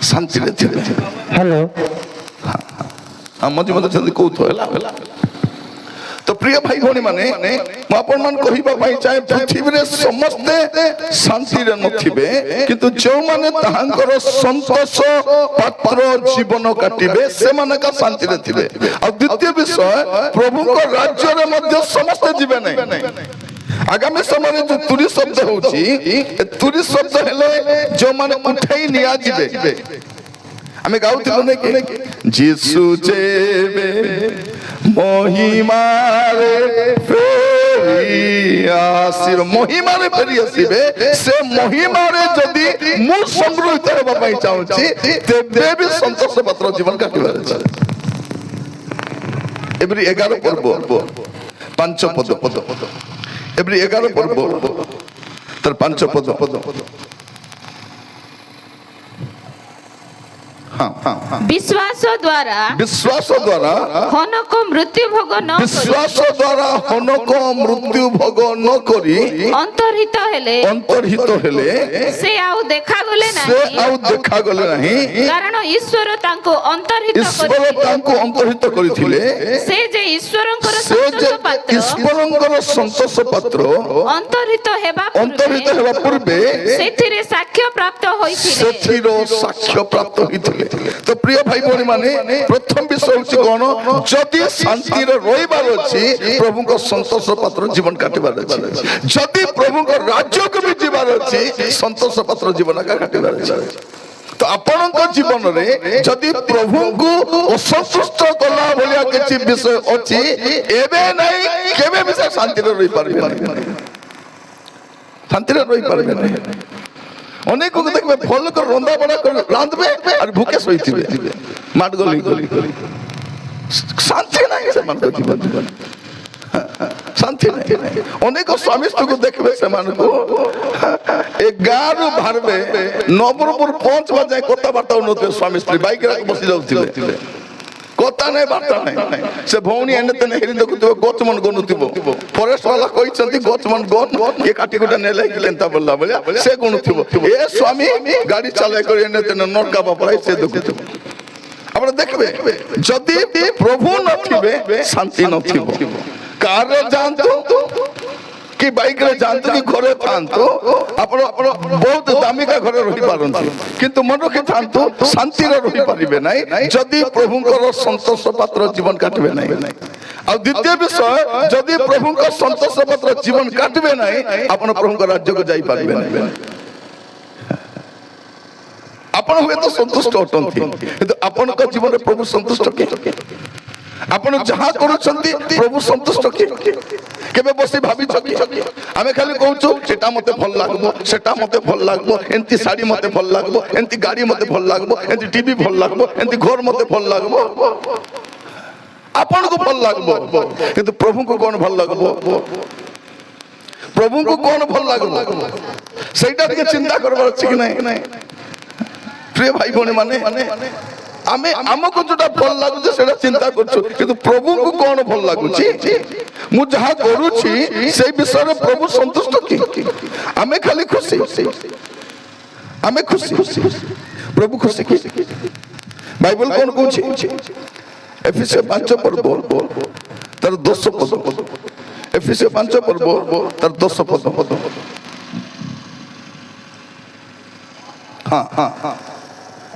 ଶାନ୍ତିରେ ଥିବେ। ହ୍ୟାଲୋ ମଝି ମଝି ସେମିତି କହୁଥିବ। ତ ପ୍ରିୟ ଭାଇ ଭଉଣୀ ମାନେ ମୁଁ ଆପଣମାନଙ୍କୁ କହିବା ପାଇଁ ଚାହେଁ, ପୃଥିବୀରେ ସମସ୍ତେ ଶାନ୍ତିରେ ନଥିବେ, କିନ୍ତୁ ଯେଉଁମାନେ ତାହାଙ୍କର ସନ୍ତୋଷ ପାତ୍ର ଜୀବନ କାଟିବେ ସେମାନେ ଶାନ୍ତିରେ ଥିବେ। ଆଉ ଦ୍ୱିତୀୟ ବିଷୟ, ପ୍ରଭୁଙ୍କ ରାଜ୍ୟରେ ମଧ୍ୟ ସମସ୍ତେ ଯିବେ ନାହିଁ। ଆଗାମୀ ସମୟରେ ଯୋଉ ତୁରୀ ଶବ୍ଦ ହଉଛି, ତୁରୀ ଶବ୍ଦ ହେଲେ ଯେଉଁମାନେ ଉଠେଇ ନିଆଯିବେ। ଆମେ ଗାଉଥିଲୁ ନାଇଁ କି, ଯୀଶୁ ଯେବେ ମହିମାରେ ଫେରି ଆସିବେ, ମହିମାରେ ଫେରି ଆସିବେ। ସେ ମହିମାରେ ଯଦି ମୁଁ ସଂଗୃହିତ ହେବା ପାଇଁ ଚାହୁଁଛି, ତେବେ ବି ସନ୍ତୋଷ ପାତ୍ର ଜୀବନ କାଟିବାର ଅଛି। ଏଭଳି 11 ପର୍ବ 5 ପଦ, ଏଭଳି 11 ପର୍ବ ତାର 5 ପଦ। विश्वास द्वारा हनक मृत्यु भोग न विश्वास द्वारा हनक मृत्यु भोग न करी अंतर्हित हेले से आउ देखा गले नाही कारण ईश्वर तांको अंतर्हित करिथिले। से जे ईश्वरंकर संतोष पात्र अंतर्हित हेबा पूर्वे सेथिरे साक्ष्य प्राप्त होइथिले। तो प्रिय भाई भौणी माने, प्रथम विषय होची कोन, जदि शांति रे रहिबार अछि, प्रभु को संतोष पात्र जीवन काटिबार अछि। जदि प्रभु को राज्य को भी जीवार अछि, संतोष पात्र जीवन का काटिबार अछि। तो आपनक जीवन रे जदि प्रभु को असंतुष्ट कला भलिया किछि विषय अछि, एबे नहीं केबे भी शांति रे रहि पारबे नहीं, शांति रे रहि पारबे नहीं। अनेक को देखबे भल कर रंदा बड़ा कर रांधबे और भूखे सोइथिबे, माट गली शांति नहीं से मन को जीवन, शांति नहीं। अनेक स्वामी स्त्री को देखबे से मन को 11 भारबे नवरपुर 5 बजे कोता बाटा नते स्वामी स्त्री बाइक रे बसि जाउथिले, कोता नहीं बाटा नहीं से भौणी एने तने हेरि देखुथिबो, गचमन गनुथिबो। फॉरेस्ट वाला कहिसंती गचमन गन के काटी कोटा ने लेंता बोलला बोलिया से गनुथिबो। ए स्वामी गाड़ी चलाय कर एने तने नरका बापराय से देखुथिबो। आपण देखबे जदि प्रभु नथिबे शांति नथिबो। कार रे जानतो कि बाइक रे जानतो कि घरे थांतो, आपण बहुत दामिका घरे रहि पारंती, किंतु मन रखि थांतो शांति रे रहि परिबे नाही जदि प्रभुଙ୍କର संतोष पात्र जीवन काटबे नाही। आ द्वितीय विषय, जदि प्रभुଙ୍କ संतोष पात्र जीवन काटबे नाही, आपण प्रभुଙ୍କ राज्य को जाई पारबे नाही। आपण हुए तो संतुष्ट अटंती, किंतु आपनक जीवन रे प्रभु संतुष्ट के? आपण जहां करूछंती प्रभु संतुष्ट के? केबे बसी भाबी छकी आमे खाली कहूछु सेटा मते भल लागबो, सेटा मते भल लागबो, एंती साड़ी मते भल लागबो, एंती गाड़ी मते भल लागबो, एंती टीवी भल लागबो, एंती घर मते भल लागबो, आपण को भल लागबो, किंतु प्रभु को कोन भल लागबो? प्रभु को कोन भल लागबो सेटा के चिंता करबार अछि कि नहीं? प्रिय भाई भौणी माने, आमे हमको जोटा भल लागुचे सेटा चिंता करछु, किंतु प्रभु को कोन भल लागुची, मु जहा करूची से विषय रे प्रभु संतुष्ट की? आमे खाली खुशी, आमे खुशी, प्रभु खुशी की? बाइबल कोन कहूची? एफिसियो 5 पर्व तार 10 पद, एफिसियो 5 पर्व तार 10 पद। हां हां हां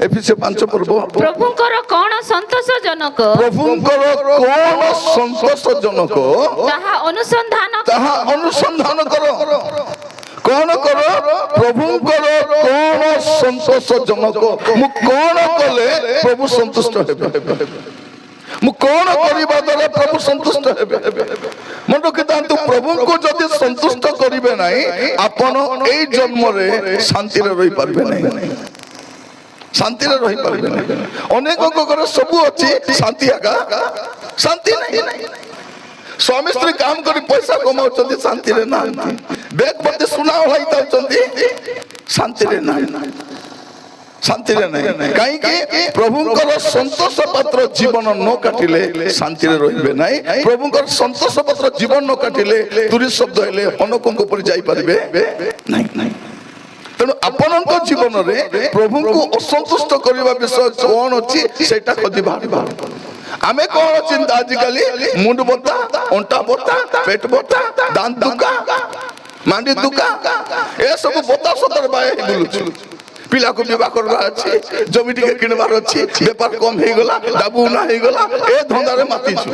एफिसियो 5 पर्व, प्रभुଙ୍କର कोन संतोषजनक ताहा अनुसंधान करो। कौन करो? प्रभुଙ୍କର कोन संतोषजनक, मु कोन कले प्रभु संतुष्ट हेबे, मु कोन करिबा द्वारा प्रभु संतुष्ट हेबे। मन रखितांतु प्रभु को जदि संतुष्ट करिबे नाही, आपण एई जन्म रे शांति रे रहि पारबे नाही, शांति रे रहि पारबे नाही। अनेक को घर सब अछि शांति आगा, शांति नहीं। स्वामी स्त्री काम करी पैसा कमाउछंती शांति रे ना, बेग बत्ती सुना होई ताउछंती शांति रे ना, शांति रे नहीं। काई कि प्रभुଙ୍କର संतोष पात्र जीवन न काटिले शांति रे रहिबे नाही। प्रभुଙ୍କର संतोष पात्र जीवन न काटिले तुरी शब्द हेले अनकଙ୍କ ऊपर जाई पारिबे नहीं। ତେଣୁ ଆପଣଙ୍କ ଜୀବନରେ ପ୍ରଭୁଙ୍କୁ ଅସନ୍ତୁଷ୍ଟ କରିବା ବିଷୟ କଣ ଅଛି ସେଇଟା ଖୋଜି ବାହାରିବା। ଆମେ କଣ ଚିନ୍ତା ଆଜିକାଲି ମୁଣ୍ଡ ବତା, ଅଣ୍ଟା ବତା, ପେଟ ବତା, ଦାନ୍ତ ଦୁକା, ମାଣ୍ଡି ଦୁକା, ଏସବୁ ବତା ସତର ବାଏ ବୁଲୁଛୁ। ପିଲାକୁ ବିବାହ କରିବାର ଅଛି, ଜମି ଟିକେ କିଣିବାର ଅଛି, ବେପାର କମ ହେଇଗଲା, ଡାବୁନା ହେଇଗଲା, ଏ ଧନ୍ଦାରେ ମାତିଛୁ।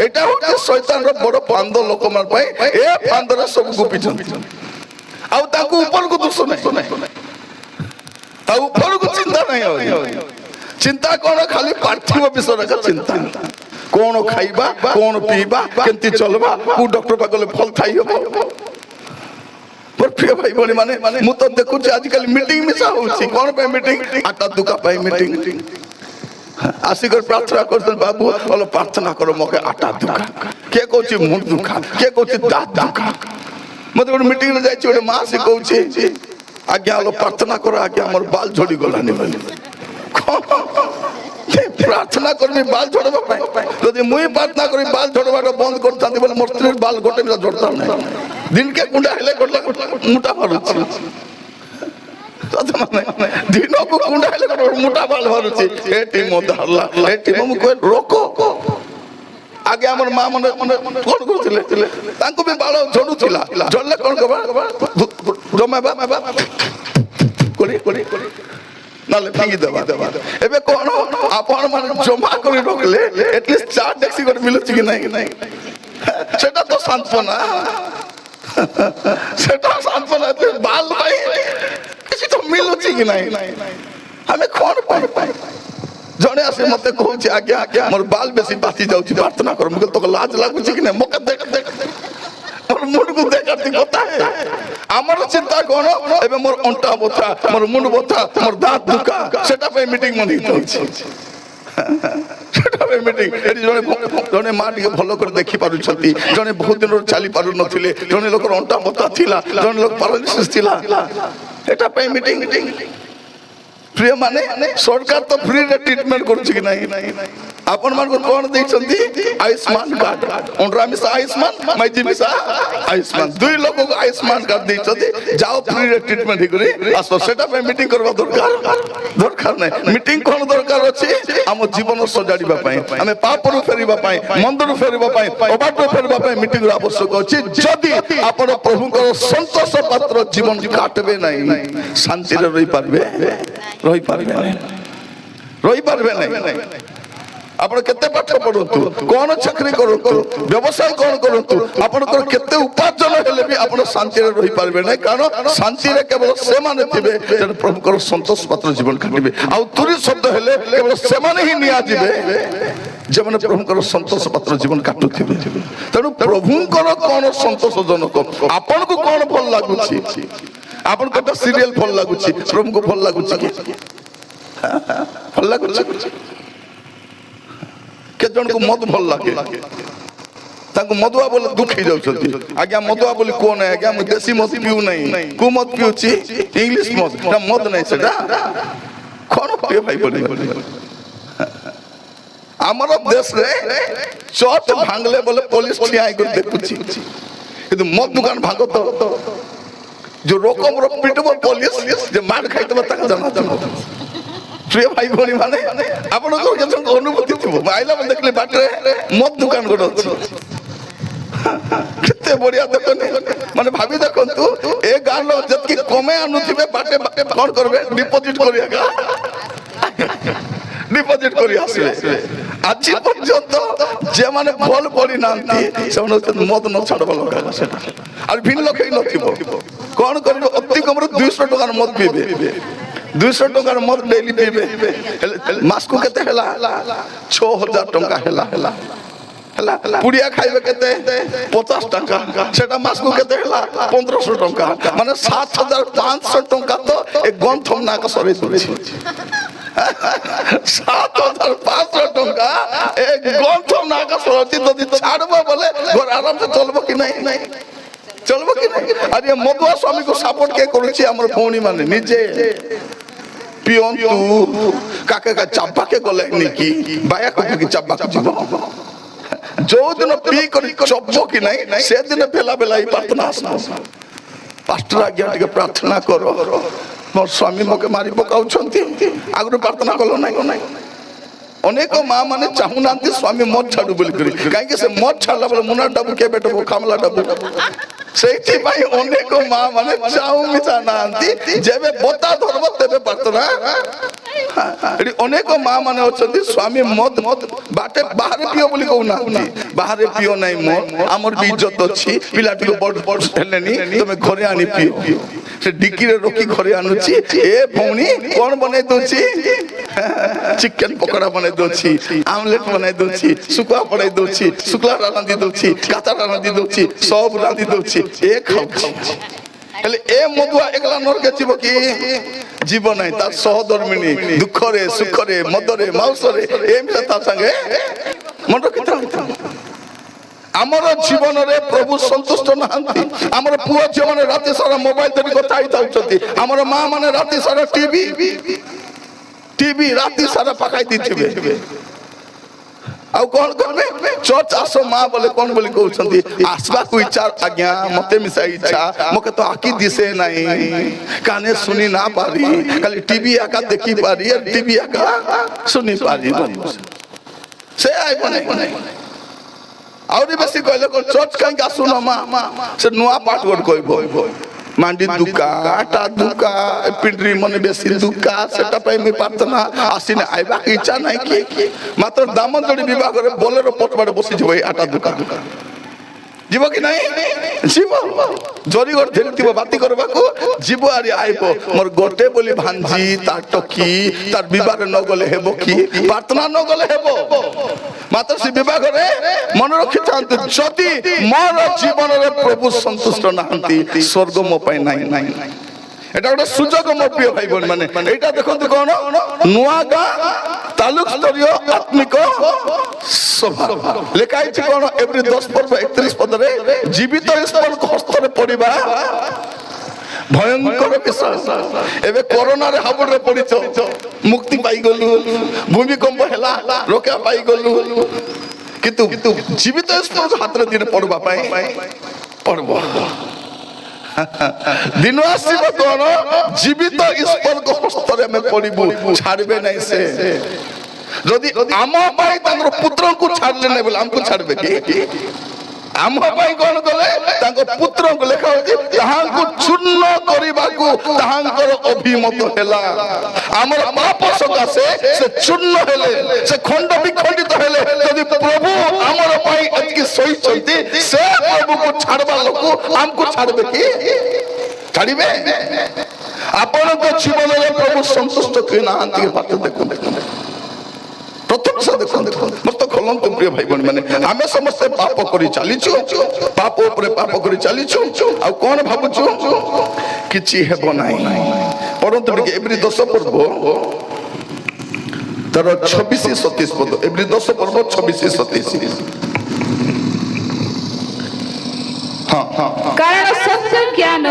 ଏଇଟା ହଉଛି ଶୈତାନର ବଡ ଫାନ୍ଦ ଲୋକମାନଙ୍କ ପାଇଁ। ଏ ଫାନ୍ଦରେ ସବୁ ଗୋପିଛନ୍ତି ଆଉ ତାଙ୍କୁ ଉପରକୁ ଦୋଷ ନାହିଁ, ତା ଉପରକୁ ଚିନ୍ତା ନାହିଁ। ଚିନ୍ତା କଣ? ଖାଲି ପାର୍ଥିବ ବିଷୟରେ ଚିନ୍ତା। କଣ ଖାଇବା, କଣ ପିଇବା, କେମିତି ଚଲବା, କୋଉ ଡକ୍ଟର ପାଖରେ ଗଲେ ଭଲ ଥାଇ ହବ। ପ୍ରିୟ ଭାଇ ଭଉଣୀ ମାନେ, ମୁଁ ତ ଦେଖୁଛି ଆଜିକାଲି ମିଟିଂ ମିଶା ହଉଛି। କଣ ପାଇଁ ମିଟିଂ? ଆଟା ଦୁକା ପାଇଁ ମିଟିଂ। ଆସିକରି ପ୍ରାର୍ଥନା କରୁଛନ୍ତି, ବାବୁ ଭଲ ପ୍ରାର୍ଥନା କର ମକେ ଆଟା ଦୁକା। କିଏ କହୁଛି ମୁଣ୍ଡ ଦୁଖା, କିଏ କହୁଛି ଦାঁত ଦୁଖା। ମତେ ଗୋଟେ ମିଟିଂ ରେ ଯାଇଛି, ଗୋଟେ ମା ଆସି କହୁଛି, ଆଜ୍ଞା ଭଲ ପ୍ରାର୍ଥନା କର, ଆଜ୍ଞା ଆମର ବାଲ ଝଡି ଗଲାନି ବୋଲି। ପ୍ରାର୍ଥନା କରିବି ବାଲ ଝଡବା ପାଇଁ? ଯଦି ମୁଇଁ ପ୍ରାର୍ଥନା କରି ବାଲ ଝଡବାଟା ବନ୍ଦ କରିଥାନ୍ତି ବୋଲେ ମୋର ସ୍ତ୍ରୀ ବାଲ ଗୋଟେ ବି ଝଡତା ନାହିଁ। ଦିନକେ କୁଣ୍ଡା ହେଲେ ମୁଟା ବାହାରୁଛି, ଦିନକୁ କୁଣ୍ଡା ହେଲେ ମୁଟା ବାଲ ବାହାରୁଛି। ଏଠି ମତେ ହାରିଲା, ଏଠି ମୁଁ କହେ ରୋକ। ଆଗେ ଆମର ମା ମାନେ କଣ କରୁଥିଲେ? ତାଙ୍କୁ ବି ବାଳ ଝଡୁଥିଲା। ଝଡିଲେ କଣ କରିବା? ଜମାଇବା ନହେଲେ ଫିଙ୍ଗି ଦେବା। ଏବେ କଣ ଆପଣ ମାନେ ଜମା କରି ରଖିଲେ ଏଟଲିଷ୍ଟ ଚା ଟେକ୍ସି ଗୋଟେ ମିଳୁଛି କି ନାହିଁ? ସେଟା ତ ସାନ୍ତ୍ୱନା, ସେଟା ସାନ୍ତ୍ୱନା। ବାଲ ପାଇଁ କିଛି ତ ମିଳୁଛି କି ନାହିଁ? ଆମେ କଣ ପାଇଁ? ଜଣେ ଆସି ମତେ କହୁଛି, ଆଜ୍ଞା ଆଜ୍ଞା ମୋର ବାଲ ବେଶୀ ବାସି ଯାଉଛି, ପ୍ରାର୍ଥନା କର। ମୁଁ କହିଲି ତୋকে ଲାଜ ଲାଗୁଛି କି ନାହିଁ? ମତେ ଦେଖ ଦେଖ ମୋର ମୁଣ୍ଡକୁ ଦେଖାତି କଥା। ଆମର ଚିନ୍ତା କଣ? ଏବେ ମୋର ଅଣ୍ଟା ବଥା, ମୋର ମୁଣ୍ଡ ବଥା, ମୋର ଦାঁତ ଦୁକା, ସେଟା ପାଇଁ ମିଟିଂ ମନେ ହଉଛି। ସେଟା ପାଇଁ ମିଟିଂ। ଏଠି ଜଣେ ମା ଟିକେ ଭଲ করে ଦେଖି ପାରୁଛନ୍ତି, ଜଣେ ବହୁତ ଦିନରୁ ଚାଲି ପାରୁନଥିଲେ, ଜଣେ ଲୋକର ଅଣ୍ଟା ବଥା ଥିଲା, ଜଣେ ଲୋକ ପାରାଲିସିସ୍ ଥିଲା। ଏଟା ପାଇଁ ମିଟିଂ। ପ୍ରିୟ ମାନେ, ସରକାର ତ ଫ୍ରିରେ ଟ୍ରିଟମେଣ୍ଟ କରୁଛି କି ନାହିଁ? ଆପଣ ମାନଙ୍କୁ କଣ ଦେଇଛନ୍ତି? ଆୟୁଷ୍ମାନ କାର୍ଡ। ଅଣ୍ଡରା ମିଶା ଆୟୁଷ୍ମାନ, ମାଇଜି ମିଶା ଆୟୁଷ୍ମାନ, ଦୁଇ ଲୋକକୁ ଆୟୁଷ୍ମାନ କାର୍ଡ ଦେଇଛନ୍ତି। ଯାଅ ଫ୍ରିରେ ଟ୍ରିଟମେଣ୍ଟ ହେଇକରି ଆସ। ସେଟା ପାଇଁ ମିଟିଂ କରିବା ଦରକାର ନାହିଁ। ମିଟିଂ କଣ ଦରକାର ଅଛି? ଆମ ଜୀବନ ସଜାଡ଼ିବା ପାଇଁ, ଆମେ ପାପରୁ ଫେରିବା ପାଇଁ, ମନ୍ଦରୁ ଫେରିବା ପାଇଁ, ଅବାଟରୁ ଫେରିବା ପାଇଁ ମିଟିଂର ଆବଶ୍ୟକ ଅଛି। ଯଦି ଆପଣ ପ୍ରଭୁଙ୍କର ସନ୍ତୋଷ ପାତ୍ର ଜୀବନ କାଟବେ ନାହିଁ, ଶାନ୍ତିରେ ରହିପାରିବେ ନାହିଁ। ଆପଣ କେତେ ପାଠ ପଢନ୍ତୁ, କଣ ଚାକିରି କରନ୍ତୁ, ବ୍ୟବସାୟ କଣ କରନ୍ତୁ, ଆପଣଙ୍କର କେତେ ଉପାର୍ଜନ ହେଲେ ବି ଆପଣ ଶାନ୍ତିରେ ରହିପାରିବେ ନାହିଁ। କାରଣ ଶାନ୍ତିରେ କେବଳ ସେମାନେ ଥିବେ ଯେମାନେ ପ୍ରଭୁଙ୍କର ସନ୍ତୋଷ ପାତ୍ର ଜୀବନ କାଟିବେ। ଆଉ ତୁରି ଶବ୍ଦ ହେଲେ କେବଳ ସେମାନେ ହିଁ ନିଆଯିବେ ଯେମାନେ ପ୍ରଭୁଙ୍କର ସନ୍ତୋଷ ପାତ୍ର ଜୀବନ କାଟୁଥିବେ। ତେଣୁ ପ୍ରଭୁଙ୍କର କଣ ସନ୍ତୋଷଜନକ, ଆପଣଙ୍କୁ କଣ ଭଲ ଲାଗୁଛି? ଆପଣ କେତେ ସିରିଏଲ ଭଲ ଲାଗୁଛି, ପ୍ରଭୁଙ୍କୁ ଭଲ ଲାଗୁଛି କି? ଭଲ ଲାଗୁଛି? କେତେ ଜଣକୁ ମଦ ଭଲ ଲାଗେ, ତାଙ୍କୁ ମଦୁଆ ବୋଲି ଦୁଃଖ ହେଇଯାଉଛନ୍ତି। ଆଜ୍ଞା ମଦୁଆ ବୋଲି କୁହ ନାହିଁ, ଆଜ୍ଞା ମୁଁ ଦେଶୀ ମଦ ପିଉ ନାହିଁ। କୋଉ ମଦ ପିଉଛି? ଇଂଲିଶ ମଦ। ମଦ ନାହିଁ ସେଟା। କଣ ଭାଇ ଆମର ଦେଶରେ ଚର୍ଚ୍ଚ ଭାଙ୍ଗଲେ ବୋଲେ ପୋଲିସ ଠିଆ ହେଇକି ଦେଖୁଛି, କିନ୍ତୁ ମଦ ଦୋକାନ ଭାଙ୍ଗ ତ ଯୋଉ ରକମର ପିଟବ ପୋଲିସ, ଯେ ମାର ଖାଇଥିବ ତାକୁ ଜଣାଥିବ। ପ୍ରିୟ ଭାଇ ଭଉଣୀ ମାନେ, ଆପଣଙ୍କର କେତେ ଅନୁଭୂତି ଥିବ। ଆଇଲା ମୁଁ ଦେଖିଲି ବାଟରେ ମଦ ଦୋକାନ ଗୋଟେ ଅଛି, କେତେ ବଢିଆ ଦେଖନି। ମାନେ ଭାବି ଦେଖନ୍ତୁ, ଏ ଗାଁର ଯେତିକି କମେ ଆଣୁଥିବେ ବାଟେ କଣ କରିବେ? ଡିପୋଜିଟ କରିବା, ଡିପୋଜିଟ କରି ଆସିବେ। ଆଜି ପର୍ଯ୍ୟନ୍ତ ଯେମାନେ ଭଲ ପଡି ନାହାନ୍ତି ସେମାନେ ହଉଛନ୍ତି ମଦ ନ ଛାଡବା ଲୋକ। ସେଟା ଆଉ ଭିନ୍ନ ଲୋକ ନଥିବ। କଣ କରିବେ? ଅତି କମରେ 200 ଟଙ୍କାର ମଦ ପିଇବେ, 200 ଟଙ୍କାର ମଦ ଡେଲି ପିଇବେ। ମାସକୁ କେତେ ହେଲା? 6000 ଟଙ୍କା ହେଲା। ପୁଡ଼ିଆ ଖାଇବେ କେତେ? 50 ଟଙ୍କା। ସେଟା ମାସକୁ କେତେ ହେଲା? 1500 ଟଙ୍କା। ମାନେ 7500 ଟଙ୍କା ତ ଏ ଗନ୍ଥମ ନାକ ସରେଇ ଦଉଛି। 7500 ଟଙ୍କା ଏ ଗନ୍ଥମ ନାକ ସରେଇ ଯଦି ଛାଡବ ବୋଲେ ଘର ଆରାମସେ ଚলব କି ନାହିଁ? চলব কি না? আর এই মদুয়া স্বামীকে সাপোর্ট কে করছে? আমার ভৌণী মানে নিজে পিয়ন্তু কাকে চাপাকে গলে নাকি বায়া কাকে চাপাকে যাব। ଯୋଉଦିନ ପି କରି ଚବ କି ନାହିଁ ସେଦିନ ବେଲା ବେଲା ପ୍ରାର୍ଥନା ପାଷ୍ଟର ଆଜ୍ଞା ଟିକେ ପ୍ରାର୍ଥନା କର, ମୋର ସ୍ୱାମୀ ମତେ ମାରି ପକାଉଛନ୍ତି। ଆଗରୁ ପ୍ରାର୍ଥନା କଲ ନାଇଁ? ଅନେକ ମା ମାନେ ଚାହୁଁନାହାନ୍ତି ସ୍ୱାମୀ ମଦ ଛାଡୁ ବୋଲିକରି, କାହିଁକି ସେ ମଦ ଛାଡିଲା ବେଳେ ମୁନା ଡବୁ କେବେ ଡବୁ ଖାମଲା ଡବୁ, ସେଇଥିପାଇଁ ଅନେକ ମା ମାନେ ଚାହୁଁନାହାନ୍ତି ଯେବେ ବତା ଧରବ ତେବେ ପ୍ରାର୍ଥନା। ଏଠି ଅନେକ ମା ମାନେ ଅଛନ୍ତି ସ୍ୱାମୀ ମଦ ବାଟେ ବାହାରେ ପିଅ ବୋଲି କହୁନାହାନ୍ତି, ବାହାରେ ପିଅ ନାହିଁ ମୋ, ଆମର ବି ଇଜ୍ଜତ ଅଛି, ପିଲା ଟିକେ ବଡ ହେଲେନି, ତମେ ଘରେ ଆଣି ପିଅ। ସେ ଡିକିରେ ରଖି ଘରେ ଆଣୁଛି, ଏ ଭଉଣୀ କଣ ବନେଇ ଦଉଛି, ଚିକେନ ପକୋଡା ବନେଇ ଦଉଛି, ଆମଲେଟ ବନେଇ ଦଉଛି, ଶୁଖୁଆ ବନେଇ ଦଉଛି, ଶୁଖଲା ରାନ୍ଧି ଦଉଛି, କାଚା ରାନ୍ଧି ଦଉଛି, ସବୁ ରାନ୍ଧି ଦଉଛି, ଏ ଖାଉଛି। ହେଲେ ଏ ମଧୁଆ ଏକଲା ନରକେ ଯିବ କି? ଯିବ ନାହିଁ। ତାର ସହଧର୍ମିଣୀ ଦୁଃଖରେ ସୁଖରେ ମଦରେ ମାଉସରେ ଏମିତି ତା ସାଙ୍ଗେ ମନ ରଖିଥାନ୍ତି। ଆମର ଜୀବନରେ ପ୍ରଭୁ ସନ୍ତୁଷ୍ଟ ନାହାନ୍ତି। ଆମର ପୁଅ ଝିଅ ମାନେ ରାତି ସାରା ମୋବାଇଲ ଧରି କଥା ହେଇଥାଉଛନ୍ତି, ଆମର ମା ମାନେ ରାତି ସାରା ଟିଭି ରାତି ସାରା ପକାଇ ଦେଇଥିବେ। ଆଉ କଣ କରିବେ? ଚର୍ଚ୍ଚ ଆସ ମା ବୋଲେ କଣ ବୋଲି କହୁଛନ୍ତି, ଆସିବାକୁ ଇଚ୍ଛା ଆଜ୍ଞା, ମତେ ମିଶା ଇଚ୍ଛା, ମତେ ତ ଆଖି ଦିଶେ ନାହିଁ, କାନେ ଶୁଣି ନା ପାରି, ଖାଲି ଟିଭି ଆକା ଦେଖି ପାରି, ଟିଭି ଆକା ଶୁଣି ପାରି। ସେ ଆଇବ ନାହିଁ। ଆହୁରି ବେଶୀ କହିଲେ ଚର୍ଚ୍ଚ କାହିଁକି ଆସୁନ ମା, ସେ ନୂଆ ପାଠ ଗୋଟେ କହିବ, ମାଣ୍ଡି ଦୁକା ଆଟା ଦୁକା ପିଣ୍ଡିରି ମନେ ବେଶୀ ଦୁକା, ସେଟା ପାଇଁ ମୁଁ ପ୍ରାର୍ଥନା ଆସିନି, ଆଇବାକୁ ଇଚ୍ଛା ନାହିଁ କି? ମାତ୍ର ଦାମୋଦରୀ ବିଭାଗରେ ବୋଲେର ପଟବାଟେ ବସିଯିବ ଏଇ ଆଟା ଦୁକା, ଯିବ କି ନାହିଁ? ଯିବ। ଜରି ଗୋଟେ ଧରିଥିବ ବାତି କରିବାକୁ, ଯିବ ଆରି ଆଇବ। ମୋର ଗୋଟେ ବୋଲି ଭାଞ୍ଜି ତାର ଟକି ତାର ବିବାହରେ ନ ଗଲେ ହେବ କି? ପ୍ରାର୍ଥନା ନ ଗଲେ ହେବ। ମାତ୍ର ସେ ବିଭାଗରେ ମନେ ରଖିଥାନ୍ତୁ, ଯଦି ମୋର ଜୀବନରେ ପ୍ରଭୁ ସନ୍ତୁଷ୍ଟ ନାହାନ୍ତି, ସ୍ୱର୍ଗ ମୋ ପାଇଁ ନାହିଁ। এটা ଗୋଟେ ସୁଯୋଗ ମୋ ପ୍ରିୟ ଭାଇ ଭଉଣୀ ମାନେ। ଏଇଟା ଦେଖନ୍ତୁ କଣ, ନୂଆ ଗାଁ ତାଲୁକ ସ୍ତରୀୟ ଆତ୍ମିକ ସଭା ଲେଖା ହେଇଛି କଣ, ଏପ୍ରିଲ 10 ପର୍ବ 31 ପଦରେ, ଜୀବିତ ଈଶ୍ୱରଙ୍କ ହସ୍ତରେ ପଡିବା ଭୟଙ୍କର ବିଷୟ। ଏବେ କରୋନାରେ ହାବୁଡରେ ପଡିଛ, ମୁକ୍ତି ପାଇଗଲୁ, ଭୂମିକମ୍ପ ହେଲା ରକ୍ଷା ପାଇଗଲୁ, କିନ୍ତୁ ଜୀବିତ ଈଶ୍ୱରଙ୍କ ହାତରେ ଦିନେ ପଡବା ପାଇଁ ପଡବ। ଦିନ ଆସିବ କଣ, ଜୀବିତ ଈଶ୍ୱରଙ୍କ ହସ୍ତରେ ଆମେ ପଡିବୁ, ଛାଡିବେ ନାହିଁ ସେ। ଯଦି ଆମ ପାଇଁ ତାଙ୍କର ପୁତ୍ରଙ୍କୁ ଛାଡିଲେ ନାହିଁ ବୋଲେ ଆମକୁ ଛାଡିବେ କି? ଆମ ପାଇଁ କଣ କଲେ, ତାଙ୍କ ପୁତ୍ରଙ୍କୁ ଲେଖା ହଉଛି, ତାହାଙ୍କୁ ଚୂର୍ଣ୍ଣ କରିବାକୁ ତାହାଙ୍କର ଅଭିମତ ହେଲା। ଆମର ପାପ ସକାଶେ ସେ ଚୂର୍ଣ୍ଣ ହେଲେ, ସେ ଖଣ୍ଡ ବିଖଣ୍ଡିତ ହେଲେ। ଯଦି ପ୍ରଭୁ ଆମର ପାଇଁ ଏତିକି ସହିଛନ୍ତି, ସେ ପ୍ରଭୁକୁ ଛାଡବା ଲୋକ ଆମକୁ ଛାଡିବେ କି? ଛାଡିବେ? ଆପଣଙ୍କ ଜୀବନରେ ପ୍ରଭୁ ସନ୍ତୁଷ୍ଟ କି ନାହାନ୍ତି? ଦେଖନ୍ତୁ ପ୍ରଥମ ଦେଖନ୍ତୁ, ମସ୍ତ ଖୋଲନ୍ତୁ ପ୍ରିୟ ଭାଇ ଭଉଣୀ ମାନେ। ଆମେ ସମସ୍ତେ ପାପ କରି ଚାଲିଛୁ, ପାପ ଉପରେ ପାପ କରି ଚାଲିଛୁ, ଆଉ କଣ ଭାବୁଛୁ କିଛି ହେବ ନାହିଁ। ପରନ୍ତୁ ଟିକେ ଏପ୍ରିଲ 10 ପର୍ବ ତାର 26-27 ପଦ, ଏପ୍ରିଲ 10 ପର୍ବ 26-27। କାରଣ ସତ୍ୟ ଜ୍ଞାନ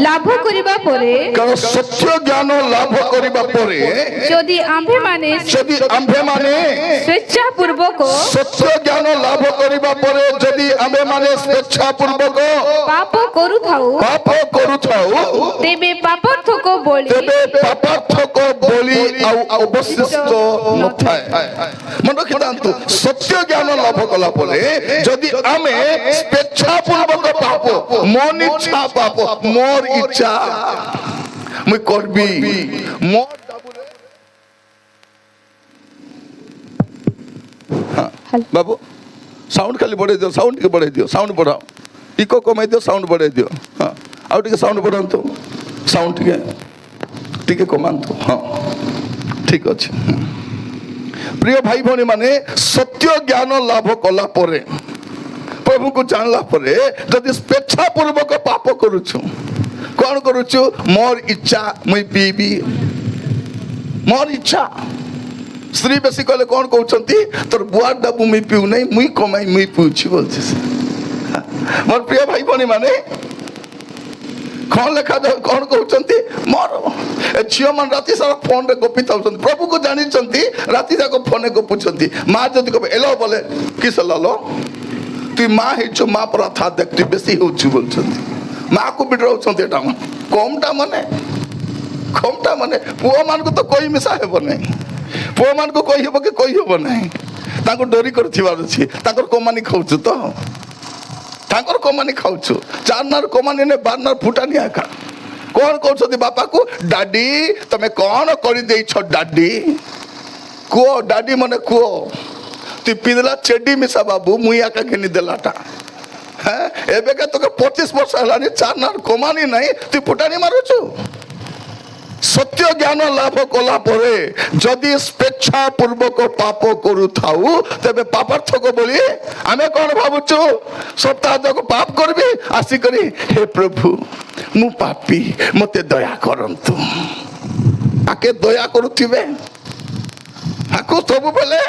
ଲାଭ କରିବା ପରେ, କାରଣ ସତ୍ୟ ଜ୍ଞାନ ଲାଭ କରିବା ପରେ, ଯଦି ଆମ୍ଭେମାନେ ସ୍ୱେଚ୍ଛା ପୂର୍ବକ ସତ୍ୟ ଜ୍ଞାନ ଲାଭ କରିବା ପରେ ଯଦି ଆମ୍ଭେମାନେ ସ୍ୱେଚ୍ଛା ପୂର୍ବକ ପାପ କରୁଥାଉ, ତେବେ ପାପାର୍ଥକ ବଳି ଆଉ ଅବଶିଷ୍ଟ ନଥାଏ। ମନେ ରଖିଥାନ୍ତୁ, ସତ୍ୟ ଜ୍ଞାନ ଲାଭ କଲା ପରେ ଯଦି ଆମେ ସ୍ୱେଚ୍ଛା ପୂର୍ବକ ପାପ, ମନ ଇଚ୍ଛା ପାପ, ମୋର ଇଚ୍ଛା ମୁଇଁ করবি, বাবু সাউন্ড খালি বড়াই দিও, সাউন্ড টিকে বড়াই দিও, সাউন্ড বড়াও, ইকো কমাই দিও, সাউন্ড বড়াই দিও। হ্যাঁ, ଆଉ ଟିକେ ସାଉଣ୍ଡ ବଢ଼ାନ୍ତୁ, ସାଉଣ୍ଡ ଟିକେ କମାନ୍ତୁ। ହଁ, ଠିକ ଅଛି। ପ୍ରିୟ ଭାଇ ଭଉଣୀ ମାନେ, ସତ୍ୟ ଜ୍ଞାନ ଲାଭ କଲା ପରେ, ପ୍ରଭୁଙ୍କୁ ଜାଣିଲା ପରେ ଯଦି ସ୍ୱେଚ୍ଛା ପୂର୍ବକ ପାପ କରୁଛୁ, କଣ କରୁଛୁ, ମୋର ଇଚ୍ଛା ମୁଇଁ ପିଇବି, ମୋର ଇଚ୍ଛା। ସ୍ତ୍ରୀ ବେଶୀ କହିଲେ କଣ କହୁଛନ୍ତି, ତୋର ବୁଆର ଡାବୁ ମୁଇଁ ପିଉ ନାହିଁ, ମୁଇଁ କମାଇ ମୁଇଁ ପିଉଛି ବଲଛି। ମୋର ପ୍ରିୟ ଭାଇ ଭଉଣୀ ମାନେ, କଣ ଲେଖାଯାଉ, କଣ କହୁଛନ୍ତି, ମୋର ଝିଅ ମାନେ ରାତି ସାରା ଫୋନରେ ଗପି ଥାଉଛନ୍ତି, ପ୍ରଭୁକୁ ଜାଣିଛନ୍ତି, ରାତି ଯାକ ଫୋନରେ ଗପୁଛନ୍ତି। ମା ଯଦି କହିବେ ଏଲୋ ବୋଲେ, କିସ ଲାଲୋ ତୁଇ ମା ହେଇଛୁ, ମା ପରା ଥା ଦେଖ ତୁଇ ବେଶୀ ହଉଛୁ ବଲୁଛନ୍ତି। ମାଆକୁ ବିଡରାଉଛନ୍ତି। ଏଟା କମଟା ମାନେ ପୁଅମାନଙ୍କୁ ତ କହି ମିଶା ହେବ ନାହିଁ। ପୁଅମାନଙ୍କୁ କହିହେବ କି କହିହେବ ନାହିଁ। ତାଙ୍କୁ ଡରି କରିଥିବାର ଅଛି। ତାଙ୍କର କମାନି ଖାଉଛୁ ତ, ତାଙ୍କର କମାନି ଖାଉଛୁ। 4 ନାର କମାନି ନେ 12 ନାର ଫୁଟାନି ଏକା। କଣ କହୁଛନ୍ତି ବାପାକୁ? ଡାଡି ତମେ କଣ କରିଦେଇଛ ଡାଡି? କୁହ ଡାଡି ମାନେ କୁହ। তুই পিদলা চেডি মিশা বাবু মুই একা ঘিনি দেলাটা। হ্যাঁ এবেকা তোকে 25 বর্ষ হেলানি 4 নার কমানি নাই, তুই ফুটানি মারুছু। সত্য জ্ঞান লাভ কলা পরে যদি স্বেচ্ছা পূর্বক পাপ করুথাউ তেবে পাপার্থক বলি আমি কোন ভাবুছু সপ্তাহ যাক পাপ করবি আসিকরি হে প্রভু মু পাপী মতে দয়া করন্তু। আকে দয়া করুথিবে, আকু ସବୁବେଳେ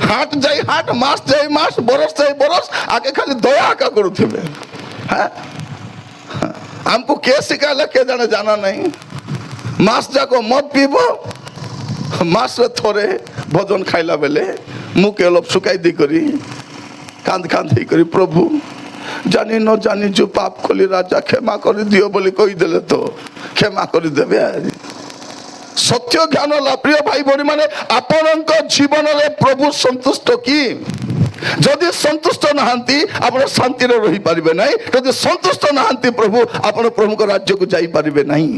হাট যাই হাট, মাস যাই মাস, বরস যাই বরস, আগে খালি দয়া আকা করুথিবে। হ্যাঁ আমকু কে শিখাইলা কে জানে, জানা নাই। মাস যাক মদ পিব, মাসরে থরে ভোজন খাইলা বেলে মুখ অলপ শুকাই দি করি কান্দ কান্দ হেই করি প্রভু জানি ন জানি যে পাপ কলি রাজা ক্ষমা করে দিও বলে কই দেলে তো ক্ষমা করে দেবে। আজ সত্য জ্ঞান লাভ প্রিয় ভাই ভଉଣୀ ମାନେ ଆପଣଙ୍କ ଜୀବନରେ ପ୍ରଭୁ ସନ୍ତୁଷ୍ଟ କି? ଯଦି ସନ୍ତୁଷ୍ଟ ନାହାନ୍ତି ଆପଣ ଶାନ୍ତିରେ ରହିପାରିବେ ନାହିଁ। ଯଦି ସନ୍ତୁଷ୍ଟ ନାହାନ୍ତି ପ୍ରଭୁ ଆପଣ ପ୍ରଭୁଙ୍କ ରାଜ୍ୟକୁ ଯାଇପାରିବେ ନାହିଁ।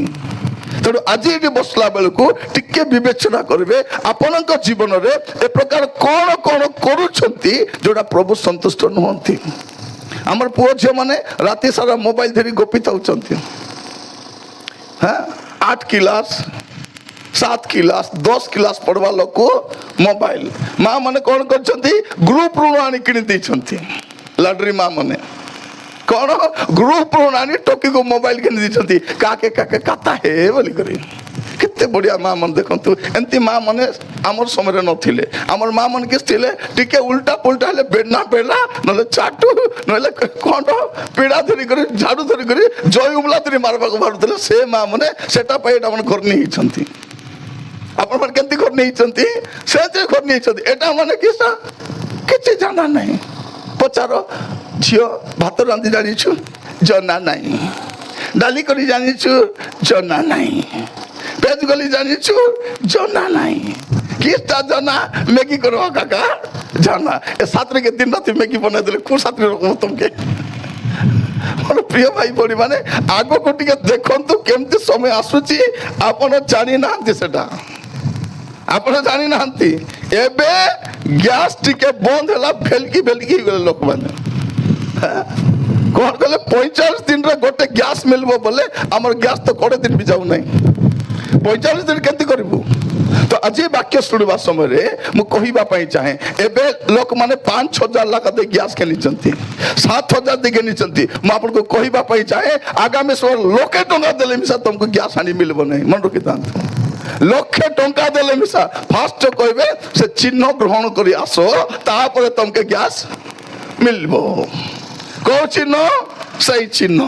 ତେଣୁ ଆଜି ଏଠି ବସିଲା ବେଳକୁ ଟିକେ ବିବେଚନା କରିବେ ଆପଣଙ୍କ ଜୀବନରେ ଏ ପ୍ରକାର କଣ କଣ କରୁଛନ୍ତି ଯୋଉଟା ପ୍ରଭୁ ସନ୍ତୁଷ୍ଟ ନୁହନ୍ତି। ଆମର ପୁଅ ଝିଅ ମାନେ ରାତି ସାରା ମୋବାଇଲ ଧରି ଗପି ଥାଉଛନ୍ତି। ହଁ 8 କ୍ଲାସ 7 କ୍ଲାସ 10 କ୍ଲାସ ପଢବା ଲୋକ ମୋବାଇଲ। ମା ମାନେ କଣ କରିଛନ୍ତି? ଗ୍ରୁପ ଋଣ ଆଣି କିଣି ଦେଇଛନ୍ତି। ଲାଡ୍ରି ମା ମାନେ କଣ ଗ୍ରୁପ ଋଣ ଆଣି ଟୋକିକୁ ମୋବାଇଲ କିଣି ଦେଇଛନ୍ତି। କାକେ କାକେ କାତା ହେ ବୋଲି କରି। କେତେ ବଢିଆ ମା ମାନେ ଦେଖନ୍ତୁ। ଏମିତି ମା ମାନେ ଆମର ସମୟରେ ନଥିଲେ। ଆମର ମା ମାନେ କି ଥିଲେ ଟିକେ ଉଲ୍ଟା ପୁଲ୍ଟା ହେଲେ ବେନା ବେଲା ନହେଲେ ଚାଟୁ ନହେଲେ କଣ ପିଡ଼ା ଧରି କରି ଝାଡୁ ଧରି କରି ଜୟ ଉମଲା ଧରି ମାରବାକୁ ବାହାରୁଥିଲେ। ସେ ମା ମାନେ ସେଟା ପାଇଁ ଏଟା ମାନେ ଘର ନେଇଛନ୍ତି। ଆପଣ ମାନେ କେମିତି ଘର ନେଇଛନ୍ତି? ସେ ଘର ନେଇଛନ୍ତି। ଏଟା ମାନେ କିଛି ଜାଣା ନାହିଁ। ପଚାର ଝିଅ ଭାତ ରାନ୍ଧି ଜାଣିଛୁ? ଜଣା ନାହିଁ। ଡାଲି କରି ଜାଣିଛୁ? ଜଣା ନାହିଁ। পেঁয়াজ গলি জানিছু? জানা নাই। কিটা জানা? ম্যাগি করবা কাকা জানা। এ ছাত্রকে দিন রাতে ম্যাগি বনাই দিলে কোন ছাত্রী রকম তোমকে। ମୋର ପ୍ରିୟ ଭାଇ ଭଉଣୀ ମାନେ ଆଗକୁ ଟିକେ ଦେଖନ୍ତୁ କେମିତି ସମୟ ଆସୁଛି। ଆପଣ ଜାଣି ନାହାନ୍ତି ସେଟା, ଆପଣ ଜାଣି ନାହାନ୍ତି। ଏବେ ଗ୍ୟାସ୍ ଟିକେ ବନ୍ଦ ହେଲା ଭେଲକି ଭେଲକି ହେଇଗଲେ ଲୋକମାନେ। କଣ କଲେ 45 ଦିନରେ ଗୋଟେ ଗ୍ୟାସ୍ ମିଳିବ ବୋଲେ ଆମର ଗ୍ୟାସ୍ ତ 20 ଦିନ ବି ଯାଉନାହିଁ। 45 ଦିନ କେମିତି କରିବୁ? ତ ଆଜି ବାକ୍ୟ ଶୁଣିବା ସମୟରେ ମୁଁ କହିବା ପାଇଁ ଚାହେଁ ଏବେ ଲୋକମାନେ 5,000 ଲାଖ ଦେଇ ଗ୍ୟାସ୍ କିଣିଛନ୍ତି, 7,000 ଦେଇ କିଣିଛନ୍ତି। ମୁଁ ଆପଣଙ୍କୁ କହିବା ପାଇଁ ଚାହେଁ ଆଗାମୀ ସମୟରେ 1,00,000 ଟଙ୍କା ଦେଲେ ମିଶା ତମକୁ ଗ୍ୟାସ୍ ଆଣି ମିଳିବ ନାହିଁ। ମନେ ରଖିଥାନ୍ତୁ। 1,00,000 ଟଙ୍କା ଦେଲେ ମିଶା ଫାଷ୍ଟ କହିବେ ସେ ଚିହ୍ନ ଗ୍ରହଣ କରି ଆସ, ତାପରେ ତମକୁ ଗ୍ୟାସ୍ ମିଳିବ। କୋଉ ଚିହ୍ନ? ସେଇ ଚିହ୍ନ।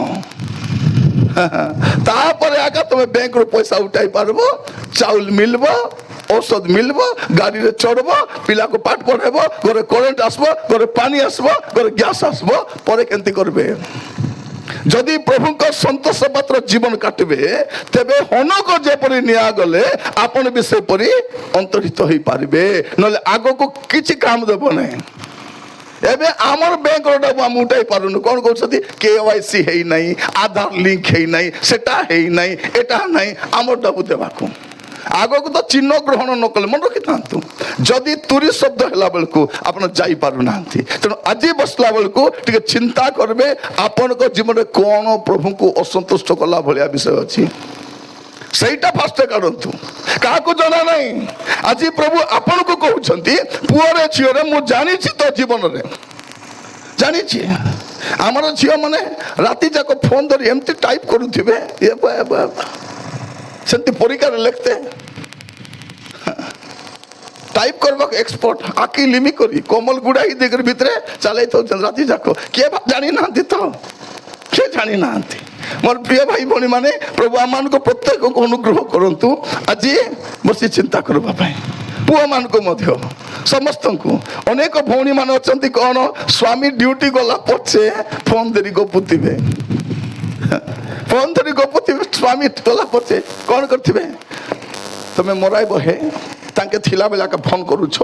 ତାପରେ ଆକା ତମେ ବ୍ୟାଙ୍କରୁ ପଇସା ଉଠାଇ ପାରିବ, ଚାଉଳ ମିଳିବ, ଔଷଧ ମିଳିବ, ଗାଡ଼ିରେ ଚଢ଼ବ, ପିଲାକୁ ପାଠ ପଢ଼ାଇବ, ଘରେ କରେଣ୍ଟ ଆସିବ, ଘରେ ପାଣି ଆସିବ, ଘରେ ଗ୍ୟାସ୍ ଆସିବ। ପରେ କେମିତି କରିବେ? ଯଦି ପ୍ରଭୁଙ୍କ ସନ୍ତୋଷ ପାତ୍ର ଜୀବନ କାଟିବେ ତେବେ ହନକ ଯେପରି ନିଆଗଲେ ଆପଣ ବି ସେପରି ଅନ୍ତରିତ ହେଇପାରିବେ। ନହେଲେ ଆଗକୁ କିଛି କାମ ଦେବ ନାହିଁ। ଏବେ ଆମର ବ୍ୟାଙ୍କର ଆମେ ଉଠାଇ ପାରୁନୁ। କଣ କହୁଛନ୍ତି? KYC ହେଇନାହିଁ, ଆଧାର ଲିଙ୍କ ହେଇନାହିଁ, ସେଟା ହେଇନାହିଁ, ଏଟା ନାହିଁ। ଆମର ଡବୁ ଦେବାକୁ ଆଗକୁ ତ ଚିହ୍ନ ଗ୍ରହଣ ନ କଲେ ମନେ ରଖିଥାନ୍ତୁ। ଯଦି ତୁରି ଶବ୍ଦ ହେଲା ବେଳକୁ ଆପଣ ଯାଇପାରୁନାହାନ୍ତି। ତେଣୁ ଆଜି ବସିଲା ବେଳକୁ ଟିକେ ଚିନ୍ତା କରିବେ ଆପଣଙ୍କ ଜୀବନରେ କଣ ପ୍ରଭୁଙ୍କୁ ଅସନ୍ତୁଷ୍ଟ କଲା ଭଳିଆ ବିଷୟ ଅଛି। ସେଇଟା ଫାଷ୍ଟ କାଢନ୍ତୁ। କାହାକୁ ଜଣା ନାହିଁ। ଆଜି ପ୍ରଭୁ ଆପଣଙ୍କୁ କହୁଛନ୍ତି ପୁଅରେ ଝିଅରେ ମୁଁ ଜାଣିଛି ତୋ ଜୀବନରେ ଜାଣିଛି। ଆମର ଝିଅ ମାନେ ରାତି ଯାକ ଫୋନ ଧରି ଏମିତି ଟାଇପ କରୁଥିବେ, ସେମିତି ପରୀକ୍ଷାରେ ଲେଖତେ ଟାଇପ କରିବାକୁ ଏକ୍ସପର୍ଟ। ଆଖି লিমি କରି କମଲ ଗୁଡା ହିଁ ଦେଇକରି ଭିତରେ ଚାଲାଇ ଥାଉଛନ୍ତି ରାତି ଯାକ। କିଏ ଜାଣିନାହାନ୍ତି ତ, କିଏ ଜାଣିନାହାନ୍ତି। ମୋର ପ୍ରିୟ ଭାଇ ଭଉଣୀ ମାନେ ପ୍ରଭୁ ଆମମାନଙ୍କୁ ପ୍ରତ୍ୟେକକୁ ଅନୁଗ୍ରହ କରନ୍ତୁ ଆଜି ବସି ଚିନ୍ତା କରିବା ପାଇଁ। ପୁଅମାନଙ୍କୁ ମଧ୍ୟ ସମସ୍ତଙ୍କୁ। ଅନେକ ଭଉଣୀ ମାନେ ଅଛନ୍ତି କଣ ସ୍ୱାମୀ ଡ୍ୟୁଟି ଗଲା ପଛେ ଫୋନ ଧରି ଗପୁଥିବେ। ଫୋନ୍ ଧରି ଗପୁଥିବେ, ସ୍ୱାମୀ ଗଲା ପଛେ କ'ଣ କରିଥିବେ, ତମେ ମରାଇବ ହେ ତାଙ୍କେ ଥିଲା ବେଳେ ଆକା ଫୋନ୍ କରୁଛ,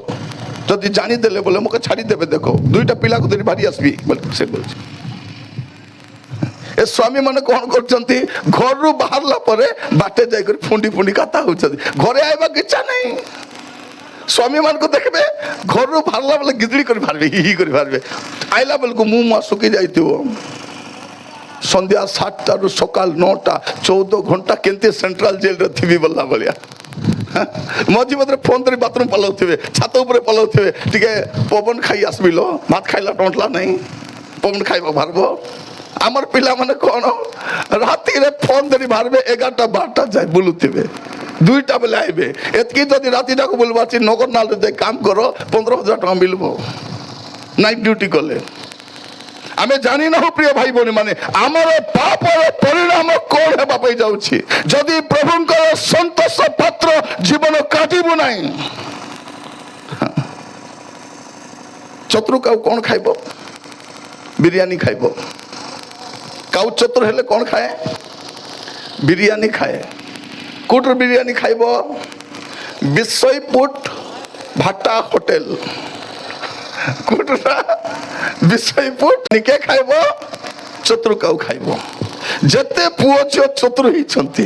ଯଦି ଜାଣିଦେଲେ ବୋଲେ ମୋତେ ଛାଡ଼ିଦେବେ, ଦେଖ 2ଟା ପିଲାକୁ ଧରି ବାହାରି ଆସିବି ବୋଲେ ସେ କହୁଛି। ଏ ସ୍ୱାମୀ ମାନେ କ'ଣ କରୁଛନ୍ତି, ଘରରୁ ବାହାରିଲା ପରେ ବାଟେ ଯାଇକରି ଫୁଣ୍ଡି କଥା ହଉଛନ୍ତି, ଘରେ ଆଇବାକୁ ଇଚ୍ଛା ନାହିଁ। ସ୍ୱାମୀ ମାନଙ୍କୁ ଦେଖିବେ ଘରରୁ ବାହାରିଲା ବେଳେ ଗିଜଳି କରି ବାହାରିବେ, ହି କରି ବାହାରିବେ, ଆଇଲା ବେଳକୁ ମୁହଁ ଶୁଖି ଯାଇଥିବ। ସନ୍ଧ୍ୟା 7ଟାରୁ ସକାଳ 9ଟା 14 ଘଣ୍ଟା କେମିତି ସେଣ୍ଟ୍ରାଲ ଜେଲରେ ଥିବି ବୋଲା ଭଳିଆ। ମଝି ମଝିରେ ଫୋନ୍ ଧରି ବାଥରୁମ୍ ପଳାଉଥିବେ, ଛାତ ଉପରେ ପଳାଉଥିବେ, ଟିକେ ପବନ ଖାଇ ଆସିବି ଲୋ, ଭାତ ଖାଇଲା ଟଣ୍ଟଲା ନାହିଁ, ପବନ ଖାଇବାକୁ ବାହାରିବ। ଆମର ପିଲାମାନେ କ'ଣ ରାତିରେ ଫୋନ୍ ଧରି ବାହାରିବେ, 11ଟା 12ଟା ଯାଏ ବୁଲୁଥିବେ, 2ଟା ବେଳେ ଆଇବେ। ଏତିକି ଯଦି ରାତିଟାକୁ ବୁଲବା ଅଛି, ନଗରନାଳରେ ଯାଇ କାମ କର, 15,000 ଟଙ୍କା ମିଳିବ ନାଇଟ୍ ଡ୍ୟୁଟି କଲେ। ଆମେ ଜାଣିନାହୁଁ ପ୍ରିୟ ଭାଇ ଭଉଣୀ ମାନେ, ଆମର ପାପର ପରିଣାମ କ'ଣ ହେବା ପାଇଁ ଯାଉଛି ଯଦି ପ୍ରଭୁଙ୍କର ସନ୍ତୋଷ ପାତ୍ର ଜୀବନ କାଟିବୁ ନାହିଁ। ଚତୁର କାଉ କ'ଣ ଖାଇବ? ବିରିୟାନୀ ଖାଇବ। କାଉ ଚତୁର ହେଲେ କ'ଣ ଖାଏ? ବିରିୟାନୀ ଖାଏ। କୋଉଠୁ ବିରିୟାନୀ ଖାଇବ? ବିଷୟପୁଟ ଭାଟା ହୋଟେଲ। କୋଉଠା? ବିଷୟପୁଟ। ନିକେ ଖାଇବ? ଚତୁର କାଉ ଖାଇବ। ଯେତେ ପୁଅ ଝିଅ ଚତୁର ହେଇଛନ୍ତି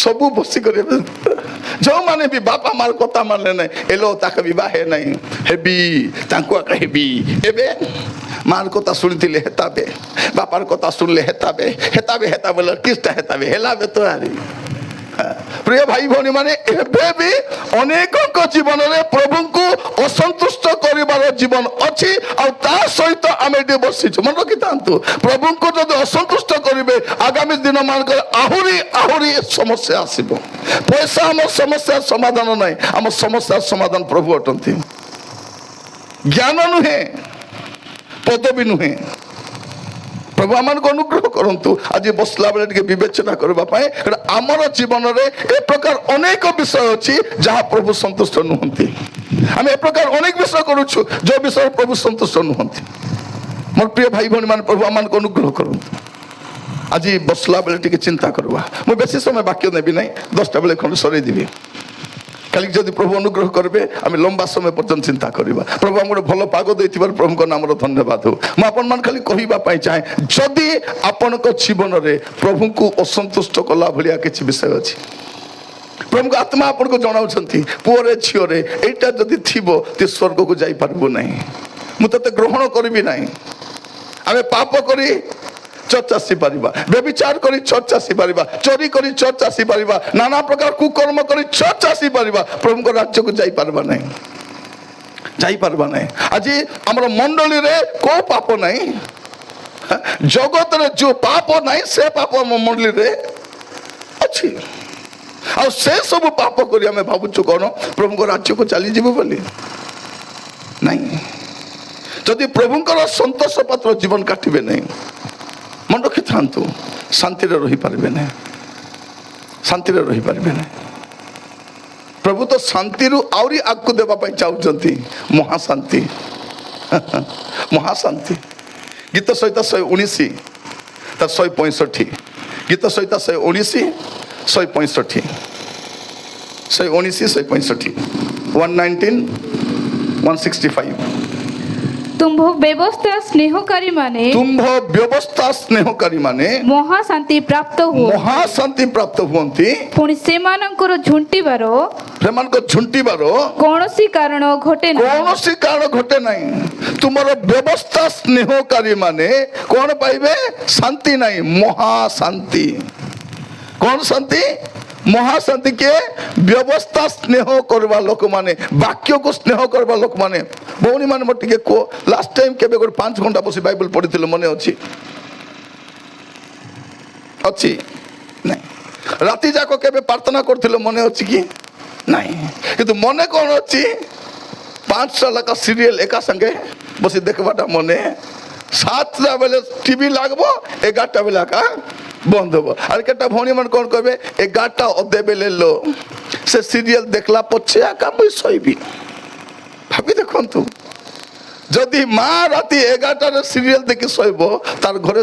ସବୁ ବସିକରି, ଯେଉଁମାନେ ବି ବାପା ମାର କଥା ମାନିଲେ ନାହିଁ, ଏଲୋ ତାକୁ ବିବାହ ହେ ନାହିଁ, ହେବି ତାଙ୍କୁ ଆକା ହେବି, ଏବେ ମାର କଥା ଶୁଣିଥିଲେ ହେତାବେ, ବାପାର କଥା ଶୁଣିଲେ ହେତାବେ, ହେତା ବୋଲେ କିସ୍ଟା ହେତାବେ ହେଲା ବେ ତ ଆରି। ପ୍ରିୟ ଭାଇ ଭଉଣୀ ମାନେ, ଏବେ ବି ଅନେକଙ୍କ ଜୀବନରେ ପ୍ରଭୁଙ୍କୁ ଅସନ୍ତୁଷ୍ଟ କରିବାର ଜୀବନ ଅଛି, ଆଉ ତା ସହିତ ଆମେ ଏଠି ବସିଛୁ। ମନେ ରଖିଥାନ୍ତୁ, ପ୍ରଭୁଙ୍କୁ ଯଦି ଅସନ୍ତୁଷ୍ଟ କରିବେ ଆଗାମୀ ଦିନ ମାନଙ୍କରେ ଆହୁରି ସମସ୍ୟା ଆସିବ। ପଇସା ଆମ ସମସ୍ୟାର ସମାଧାନ ନାହିଁ, ଆମ ସମସ୍ୟାର ସମାଧାନ ପ୍ରଭୁ ଅଟନ୍ତି। ଜ୍ଞାନ ନୁହେଁ, ପଦବୀ ନୁହେଁ। ପ୍ରଭୁ ଆମମାନଙ୍କୁ ଅନୁଗ୍ରହ କରନ୍ତୁ ଆଜି ବସିଲା ବେଳେ ଟିକେ ବିବେଚନା କରିବା ପାଇଁ। ଆମର ଜୀବନରେ ଏ ପ୍ରକାର ଅନେକ ବିଷୟ ଅଛି ଯାହା ପ୍ରଭୁ ସନ୍ତୁଷ୍ଟ ନୁହନ୍ତି। ଆମେ ଏ ପ୍ରକାର ଅନେକ ବିଷୟ କରୁଛୁ ଯୋଉ ବିଷୟରେ ପ୍ରଭୁ ସନ୍ତୁଷ୍ଟ ନୁହନ୍ତି। ମୋର ପ୍ରିୟ ଭାଇ ଭଉଣୀ ମାନେ, ପ୍ରଭୁ ଆମମାନଙ୍କୁ ଅନୁଗ୍ରହ କରନ୍ତୁ। ଆଜି ବସିଲା ବେଳେ ଟିକେ ଚିନ୍ତା କରିବା। ମୁଁ ବେଶୀ ସମୟ ବାକ୍ୟ ନେବି ନାହିଁ, 10ଟା ବେଳେ ଖଣ୍ଡେ ସରେଇଦେବି। କାଲି ଯଦି ପ୍ରଭୁ ଅନୁଗ୍ରହ କରିବେ ଆମେ ଲମ୍ବା ସମୟ ପର୍ଯ୍ୟନ୍ତ ଚିନ୍ତା କରିବା। ପ୍ରଭୁ ଆମକୁ ଗୋଟେ ଭଲ ପାଗ ଦେଇଥିବାରୁ ପ୍ରଭୁଙ୍କ ନାମର ଧନ୍ୟବାଦ ହଉ। ମୁଁ ଆପଣମାନଙ୍କୁ ଖାଲି କହିବା ପାଇଁ ଚାହେଁ, ଯଦି ଆପଣଙ୍କ ଜୀବନରେ ପ୍ରଭୁଙ୍କୁ ଅସନ୍ତୁଷ୍ଟ କଲା ଭଳିଆ କିଛି ବିଷୟ ଅଛି, ପ୍ରଭୁଙ୍କ ଆତ୍ମା ଆପଣଙ୍କୁ ଜଣାଉଛନ୍ତି ପୁଅରେ ଝିଅରେ ଏଇଟା ଯଦି ଥିବ ତୁ ସ୍ୱର୍ଗକୁ ଯାଇପାରିବୁ ନାହିଁ, ମୁଁ ତତେ ଗ୍ରହଣ କରିବି ନାହିଁ। ଆମେ ପାପ କରି ଚର୍ଚ୍ଚ ଆସିପାରିବା, ବ୍ୟଭିଚାର କରି ଚର୍ଚ୍ଚ ଆସିପାରିବା, ଚୋରି କରି ଚର୍ଚ୍ଚ ଆସିପାରିବା, ନାନା ପ୍ରକାର କୁକର୍ମ କରି ଚର୍ଚ୍ଚ ଆସିପାରିବା, ପ୍ରଭୁଙ୍କ ରାଜ୍ୟକୁ ଯାଇପାରିବା ନାହିଁ, ଯାଇପାରିବା ନାହିଁ। ଆଜି ଆମର ମଣ୍ଡଳୀରେ କୋଉ ପାପ ନାହିଁ, ଜଗତରେ ଯୋଉ ପାପ ନାହିଁ ସେ ପାପ ଆମ ମଣ୍ଡଳୀରେ ଅଛି। ଆଉ ସେ ସବୁ ପାପ କରି ଆମେ ଭାବୁଛୁ କ'ଣ ପ୍ରଭୁଙ୍କ ରାଜ୍ୟକୁ ଚାଲିଯିବୁ ବୋଲି? ନାହିଁ। ଯଦି ପ୍ରଭୁଙ୍କର ସନ୍ତୋଷ ପାତ୍ର ଜୀବନ କାଟିବେ ନାହିଁ, ମନେ ରଖିଥାନ୍ତୁ, ଶାନ୍ତିରେ ରହିପାରିବେ ନାହିଁ, ଶାନ୍ତିରେ ରହିପାରିବେ ନାହିଁ। ପ୍ରଭୁ ତ ଶାନ୍ତିରୁ ଆହୁରି ଆଗକୁ ଦେବା ପାଇଁ ଚାହୁଁଛନ୍ତି, ମହାଶାନ୍ତି। ମହାଶାନ୍ତି। ଗୀତ ସହିତ 119 ତାର 165, ଗୀତ ସହିତ 119 165, 119 165, 119 165। ତୁମ୍ଭ ବ୍ୟବସ୍ଥା ସ୍ନେହକାରୀ ମାନେ ମହାଶାନ୍ତି ପ୍ରାପ୍ତ ହୁଅନ୍ତି। ପୁଣି ସେମାନଙ୍କର ଝୁଣ୍ଟିବାର କୌଣସି କାରଣ ଘଟେ ନାହିଁ। ତୁମର ବ୍ୟବସ୍ଥା ସ୍ନେହକାରୀ ମାନେ କ'ଣ ପାଇବେ? ଶାନ୍ତି ନାହିଁ, ମହାଶାନ୍ତି। କ'ଣ ଶାନ୍ତି? ମହାଶାନ୍ତି। କିଏ? ବ୍ୟବସ୍ଥା ସ୍ନେହ କରିବା ଲୋକମାନେ, ବାକ୍ୟକୁ ସ୍ନେହ କରିବା ଲୋକମାନେ। ଭଉଣୀ ମାନେ ମୋର ଟିକେ କୁହ, ଲାଷ୍ଟ ଟାଇମ୍ କେବେ ଗୋଟେ 5 ଘଣ୍ଟା ବସି ବାଇବଲ ପଢିଥିଲ ମନେ ଅଛି? ଅଛି ନାଇଁ? ରାତି ଯାକ କେବେ ପ୍ରାର୍ଥନା କରୁଥିଲ ମନେ ଅଛି କି? ନାଇଁ। କିନ୍ତୁ ମନେ କ'ଣ ଅଛି? 5ଟା ଲେଖା ସିରିଏଲ ଏକା ସାଙ୍ଗେ ବସି ଦେଖବାଟା ମନେ। 7ଟା ବେଳେ ଟିଭି ଲାଗବ, 11ଟା ବେଳେ ଏକା ବନ୍ଦ হব। আর কেটা ভଉଣୀ মানে କ'ଣ କହିବେ? 11ଟା ଅଧେ ବେଲେ लो ସେ ସିରିଏଲ ଦେଖିଲା ପଛେ ଏକା ମୁଇଁ ଶୋଇବି। ଭାବି ଦେଖନ୍ତୁ, ଯଦି ମା ରାତି 11ଟାରେ ସିରିଏଲ ଦେଖି ଶୋଇବ ତାର ଘରେ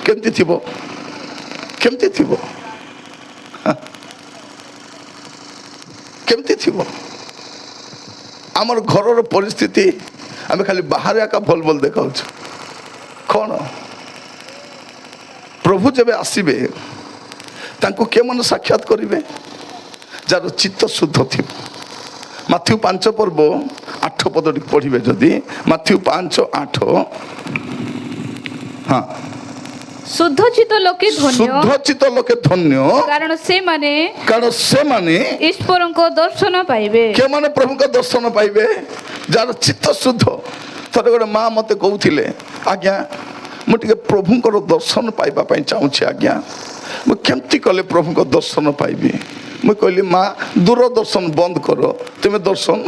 କେମିତି ଥିବ? କେମିତି ଥିବ? କେମିତି ଥିବ? ଆମର ଘରର ପରିସ୍ଥିତି ଆମେ ଖାଲି ବାହାରେ ଏକା ଭଲ ଭଲ ଦେଖାଉଛୁ। କ'ଣ ପ୍ରଭୁ ଯେବେ ଆସିବେ ତାଙ୍କୁ କେଉଁମାନେ ସାକ୍ଷାତ କରିବେ? ଯାହାର ଚିତ୍ତ ଶୁଦ୍ଧ ଥିବ। ମାଥ୍ୟୁ 5 ପର୍ବ 8 ପଦଟି ପଢ଼ିବେ ଯଦି, ମାଥ୍ୟୁ 5:8। ହଁ, শুদ্ধচিত লোকে ধন্য, শুদ্ধচিত লোকে ধন্য, কারণ ସେମାନେ ঈশ্বরଙ୍କ দর্শন পাইবে। କେଉଁମାନେ ପ୍ରଭୁଙ୍କ ଦର୍ଶନ ପାଇବେ? ଯାହାର ଚିତ୍ତ ଶୁଦ୍ଧ। ଥରେ ଗୋଟେ ମା ମତେ କହୁଥିଲେ, ଆଜ୍ଞା ମୁଁ ଟିକେ ପ୍ରଭୁଙ୍କର ଦର୍ଶନ ପାଇବା ପାଇଁ ଚାହୁଁଛି ଆଜ୍ଞା, ମୁଁ କେମିତି କଲେ ପ୍ରଭୁଙ୍କ ଦର୍ଶନ ପାଇବି? ମୁଁ କହିଲି ମା, ଦୂରଦର୍ଶନ ବନ୍ଦ କର, ତୁମେ ଦର୍ଶନ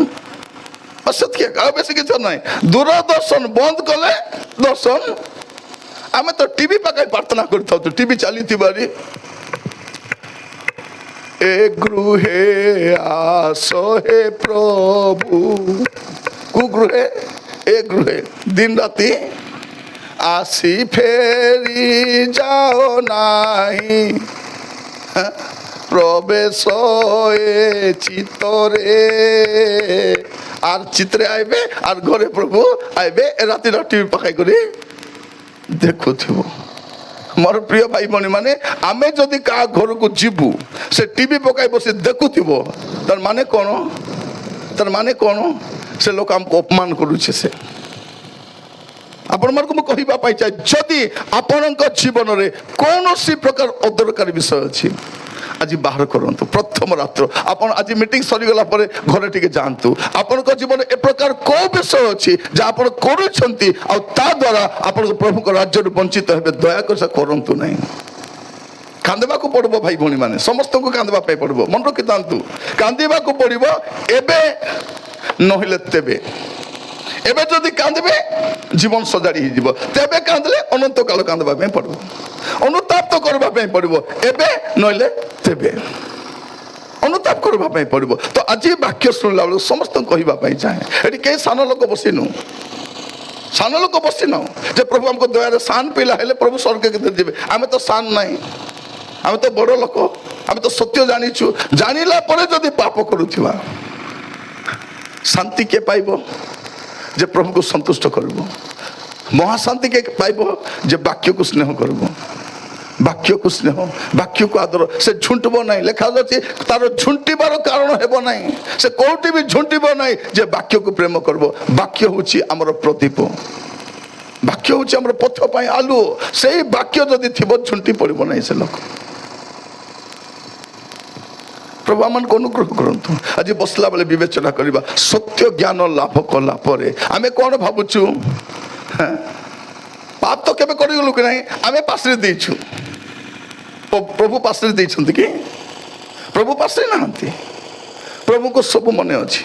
ସେତିକି, ଆଉ ବେଶୀ କିଛି ନାହିଁ। ଦୂରଦର୍ଶନ ବନ୍ଦ କଲେ ଦର୍ଶନ। ଆମେ ତ ଟିଭି ପାଖରେ ପ୍ରାର୍ଥନା କରିଥାଉଛୁ, ଟିଭି ଚାଲିଥିବାରି ଏ ଗୃହେ ଆସ ହେ ପ୍ରଭୁ, କୁ ଗୃହେ? ଏ ଗୃହେ ଦିନ ରାତି আসি ফেরি যাও নাই, প্রবেশ চিত্তরে। আর চিত্রে আইবে, আর ঘরে প্রভু আইবে। রাতি টিভি পাখাই করে দেখুথিব। ମୋର ପ୍ରିୟ ଭାଇ ଭଉଣୀ ମାନେ, ଆମେ ଯଦି କାହା ଘରକୁ ଯିବୁ, ସେ ଟିଭି ପକାଇ ବସି ଦେଖୁଥିବ, ତାର ମାନେ କ'ଣ? ତାର ମାନେ କ'ଣ? ସେ ଲୋକ ଆମକୁ ଅପମାନ କରୁଛି। ସେ ଆପଣମାନଙ୍କୁ ମୁଁ କହିବା ପାଇଁ ଚାହେଁ, ଯଦି ଆପଣଙ୍କ ଜୀବନରେ କୌଣସି ପ୍ରକାର ଅଦରକାରୀ ବିଷୟ ଅଛି, ଆଜି ବାହାର କରନ୍ତୁ। ପ୍ରଥମ ରାତ୍ର ଆପଣ ଆଜି ମିଟିଂ ସରିଗଲା ପରେ ଘରେ ଟିକେ ଯାଆନ୍ତୁ। ଆପଣଙ୍କ ଜୀବନରେ ଏ ପ୍ରକାର କୋଉ ବିଷୟ ଅଛି ଯାହା ଆପଣ କରୁଛନ୍ତି ଆଉ ତା ଦ୍ୱାରା ଆପଣଙ୍କ ପ୍ରଭୁଙ୍କ ରାଜ୍ୟରୁ ବଞ୍ଚିତ ହେବେ, ଦୟାକରି ସେ କରନ୍ତୁ ନାହିଁ। କାନ୍ଦିବାକୁ ପଡ଼ିବ ଭାଇ ଭଉଣୀ ମାନେ, ସମସ୍ତଙ୍କୁ କାନ୍ଦିବା ପାଇଁ ପଡ଼ିବ। ମନେ ରଖିଥାନ୍ତୁ, କାନ୍ଦିବାକୁ ପଡ଼ିବ, ଏବେ ନହେଲେ ତେବେ। ଏବେ ଯଦି କାନ୍ଦିବେ ଜୀବନ ସଜାଡ଼ି ହେଇଯିବ, ତେବେ କାନ୍ଦିଲେ ଅନନ୍ତ କାଳ କାନ୍ଦିବା ପାଇଁ ପଡ଼ିବ, ଅନୁତାପ କରିବା ପାଇଁ ପଡ଼ିବ। ଏବେ ନହେଲେ ତେବେ ଅନୁତାପ କରିବା ପାଇଁ ପଡ଼ିବ। ତ ଆଜି ବାକ୍ୟ ଶୁଣିଲା ବେଳକୁ ସମସ୍ତଙ୍କୁ କହିବା ପାଇଁ ଚାହେଁ, ଏଠି କେହି ସାନ ଲୋକ ବସିନୁ, ସାନ ଲୋକ ବସିନୁ ଯେ ପ୍ରଭୁ ଆମକୁ ଦୟାରେ ସାନ ପିଲା ହେଲେ ପ୍ରଭୁ ସ୍ୱର୍ଗ କେତେ ଯିବେ। ଆମେ ତ ସାନ ନାହିଁ, ଆମେ ତ ବଡ଼ ଲୋକ, ଆମେ ତ ସତ୍ୟ ଜାଣିଛୁ। ଜାଣିଲା ପରେ ଯଦି ପାପ କରୁଥିବା, ଶାନ୍ତି କିଏ ପାଇବ? ଯେ ପ୍ରଭୁକୁ ସନ୍ତୁଷ୍ଟ କରିବ। ମହାଶାନ୍ତି କେ ପାଇବ? ଯେ ବାକ୍ୟକୁ ସ୍ନେହ କରିବ, ବାକ୍ୟକୁ ସ୍ନେହ, ବାକ୍ୟକୁ ଆଦର। ସେ ଝୁଣ୍ଟିବ ନାହିଁ, ଲେଖାଯାଉଛି ତାର ଝୁଣ୍ଟିବାର କାରଣ ହେବ ନାହିଁ। ସେ କୋଉଠି ବି ଝୁଣ୍ଟିବ ନାହିଁ, ଯେ ବାକ୍ୟକୁ ପ୍ରେମ କରିବ। ବାକ୍ୟ ହେଉଛି ଆମର ପ୍ରଦୀପ, ବାକ୍ୟ ହେଉଛି ଆମର ପଥ ପାଇଁ ଆଲୁଅ। ସେଇ ବାକ୍ୟ ଯଦି ଥିବ, ଝୁଣ୍ଟି ପଡ଼ିବ ନାହିଁ ସେ ଲୋକ। ପ୍ରଭୁ ଆମମାନଙ୍କୁ ଅନୁଗ୍ରହ କରନ୍ତୁ। ଆଜି ବସିଲା ବେଳେ ବିବେଚନା କରିବା, ସତ୍ୟ ଜ୍ଞାନ ଲାଭ କଲା ପରେ ଆମେ କ'ଣ ଭାବୁଛୁ? ପାପ ତ କେବେ କରିଗଲୁ କି ନାହିଁ? ଆମେ ପାଶରି ଦେଇଛୁ। ପ୍ରଭୁ ପାଶରି ଦେଇଛନ୍ତି କି? ପ୍ରଭୁ ପାଶରି ନାହାନ୍ତି। ପ୍ରଭୁଙ୍କୁ ସବୁ ମନେ ଅଛି।